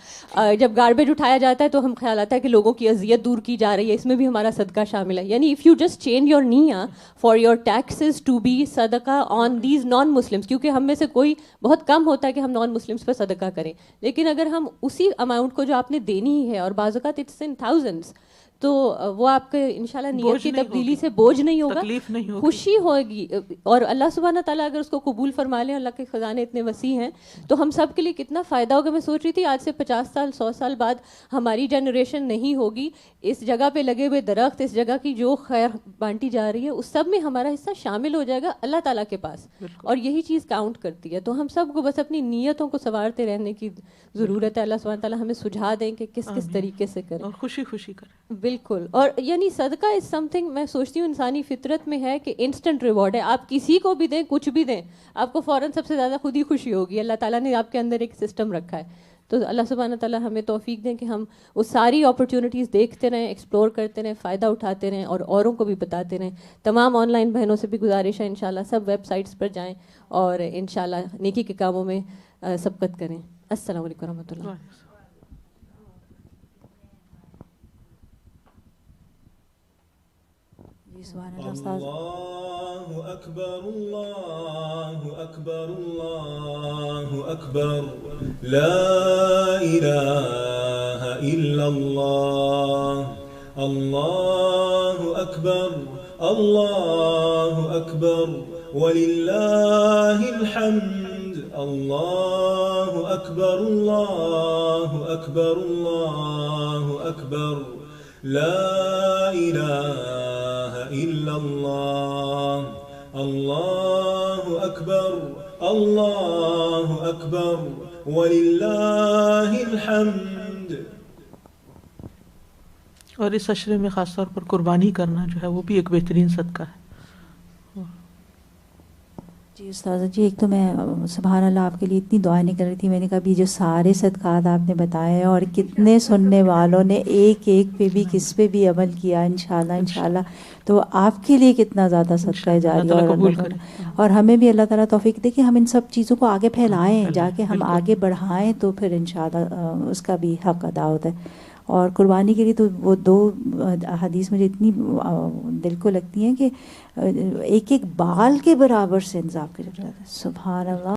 D: جب گاربیج اٹھایا جاتا ہے تو ہم خیال آتا ہے کہ لوگوں کی اذیت دور کی جا رہی ہے, اس میں بھی ہمارا صدقہ شامل ہے. یعنی if you just change your نیہ for your taxes to be صدقہ آن دیز نان مسلمس, کیونکہ ہم میں سے کوئی بہت کم ہوتا ہے کہ ہم نان مسلمس پہ صدقہ کریں, لیکن اگر ہم اسی اماؤنٹ کو جو آپ نے دینی ہے, اور بعض اوقات اٹس ان تھاؤزنڈس, تو وہ آپ کے انشاءاللہ نیت کی تبدیلی سے بوجھ نہیں ہوگا, خوشی ہوگی. اور اللہ سبحانہ تعالیٰ اگر اس کو قبول فرما لیں, اللہ کے خزانے اتنے وسیع ہیں, تو ہم سب کے لیے کتنا فائدہ ہوگا. میں سوچ رہی تھی آج سے 50 سال 100 سال بعد ہماری جنریشن نہیں ہوگی, اس جگہ پہ لگے ہوئے درخت, اس جگہ کی جو خیر بانٹی جا رہی ہے, اس سب میں ہمارا حصہ شامل ہو جائے گا اللہ تعالیٰ کے پاس, اور یہی چیز کاؤنٹ کرتی ہے. تو ہم سب کو بس اپنی نیتوں کو سنوارتے رہنے کی ضرورت ہے. اللہ سبحانہ تعالیٰ ہمیں سجھا دیں کہ کس طریقے سے کریں,
C: اور خوشی خوشی کریں.
D: بالکل. اور یعنی صدقہ از سم تھنگ, میں سوچتی ہوں انسانی فطرت میں ہے کہ انسٹنٹ ریوارڈ ہے. آپ کسی کو بھی دیں, کچھ بھی دیں, آپ کو فوراً سب سے زیادہ خود ہی خوشی ہوگی. اللہ تعالیٰ نے آپ کے اندر ایک سسٹم رکھا ہے. تو اللہ سبحانہ تعالیٰ ہمیں توفیق دیں کہ ہم وہ ساری اپرچونیٹیز دیکھتے رہیں, ایکسپلور کرتے رہیں, فائدہ اٹھاتے رہیں, اور اوروں کو بھی بتاتے رہیں. تمام آن لائن بہنوں سے بھی گزارش ہے انشاءاللہ سب ویب سائٹس پر جائیں اور انشاءاللہ نیکی کے کاموں میں سبقت کریں. السلام علیکم ورحمۃ اللہ.
A: اللہ اکبر اللہ اکبر اللہ اکبر لا الہ الا اللہ اللہ اکبر وللہ الحمد اللہ اکبر اللہ اکبر اللہ اکبر لا الہ الا اللہ اللہ اکبر وللہ الحمد.
C: اور اس عشرے میں خاص طور پر قربانی کرنا جو ہے وہ بھی ایک بہترین صدقہ ہے.
M: جی استاذہ جی, ایک تو میں سبحان اللہ آپ کے لیے اتنی دعائیں نہیں کر رہی تھی, میں نے کہا بھی جو سارے صدقات آپ نے بتائے اور کتنے سننے والوں نے ایک پہ بھی کس پہ بھی عمل کیا انشاءاللہ, تو آپ کے لیے کتنا زیادہ صدقہ جاری, اور ہمیں بھی اللہ تعالیٰ توفیق دے کہ ہم ان سب چیزوں کو آگے پھیلائیں, جا کے ہم آگے بڑھائیں, تو پھر انشاءاللہ اس کا بھی حق ادا ہوتا ہے. اور قربانی کے لیے تو وہ 2 حدیث مجھے اتنی دل کو لگتی ہیں کہ ایک بال کے برابر سے انصاف کی ضرورت ہے. سبحان اللہ.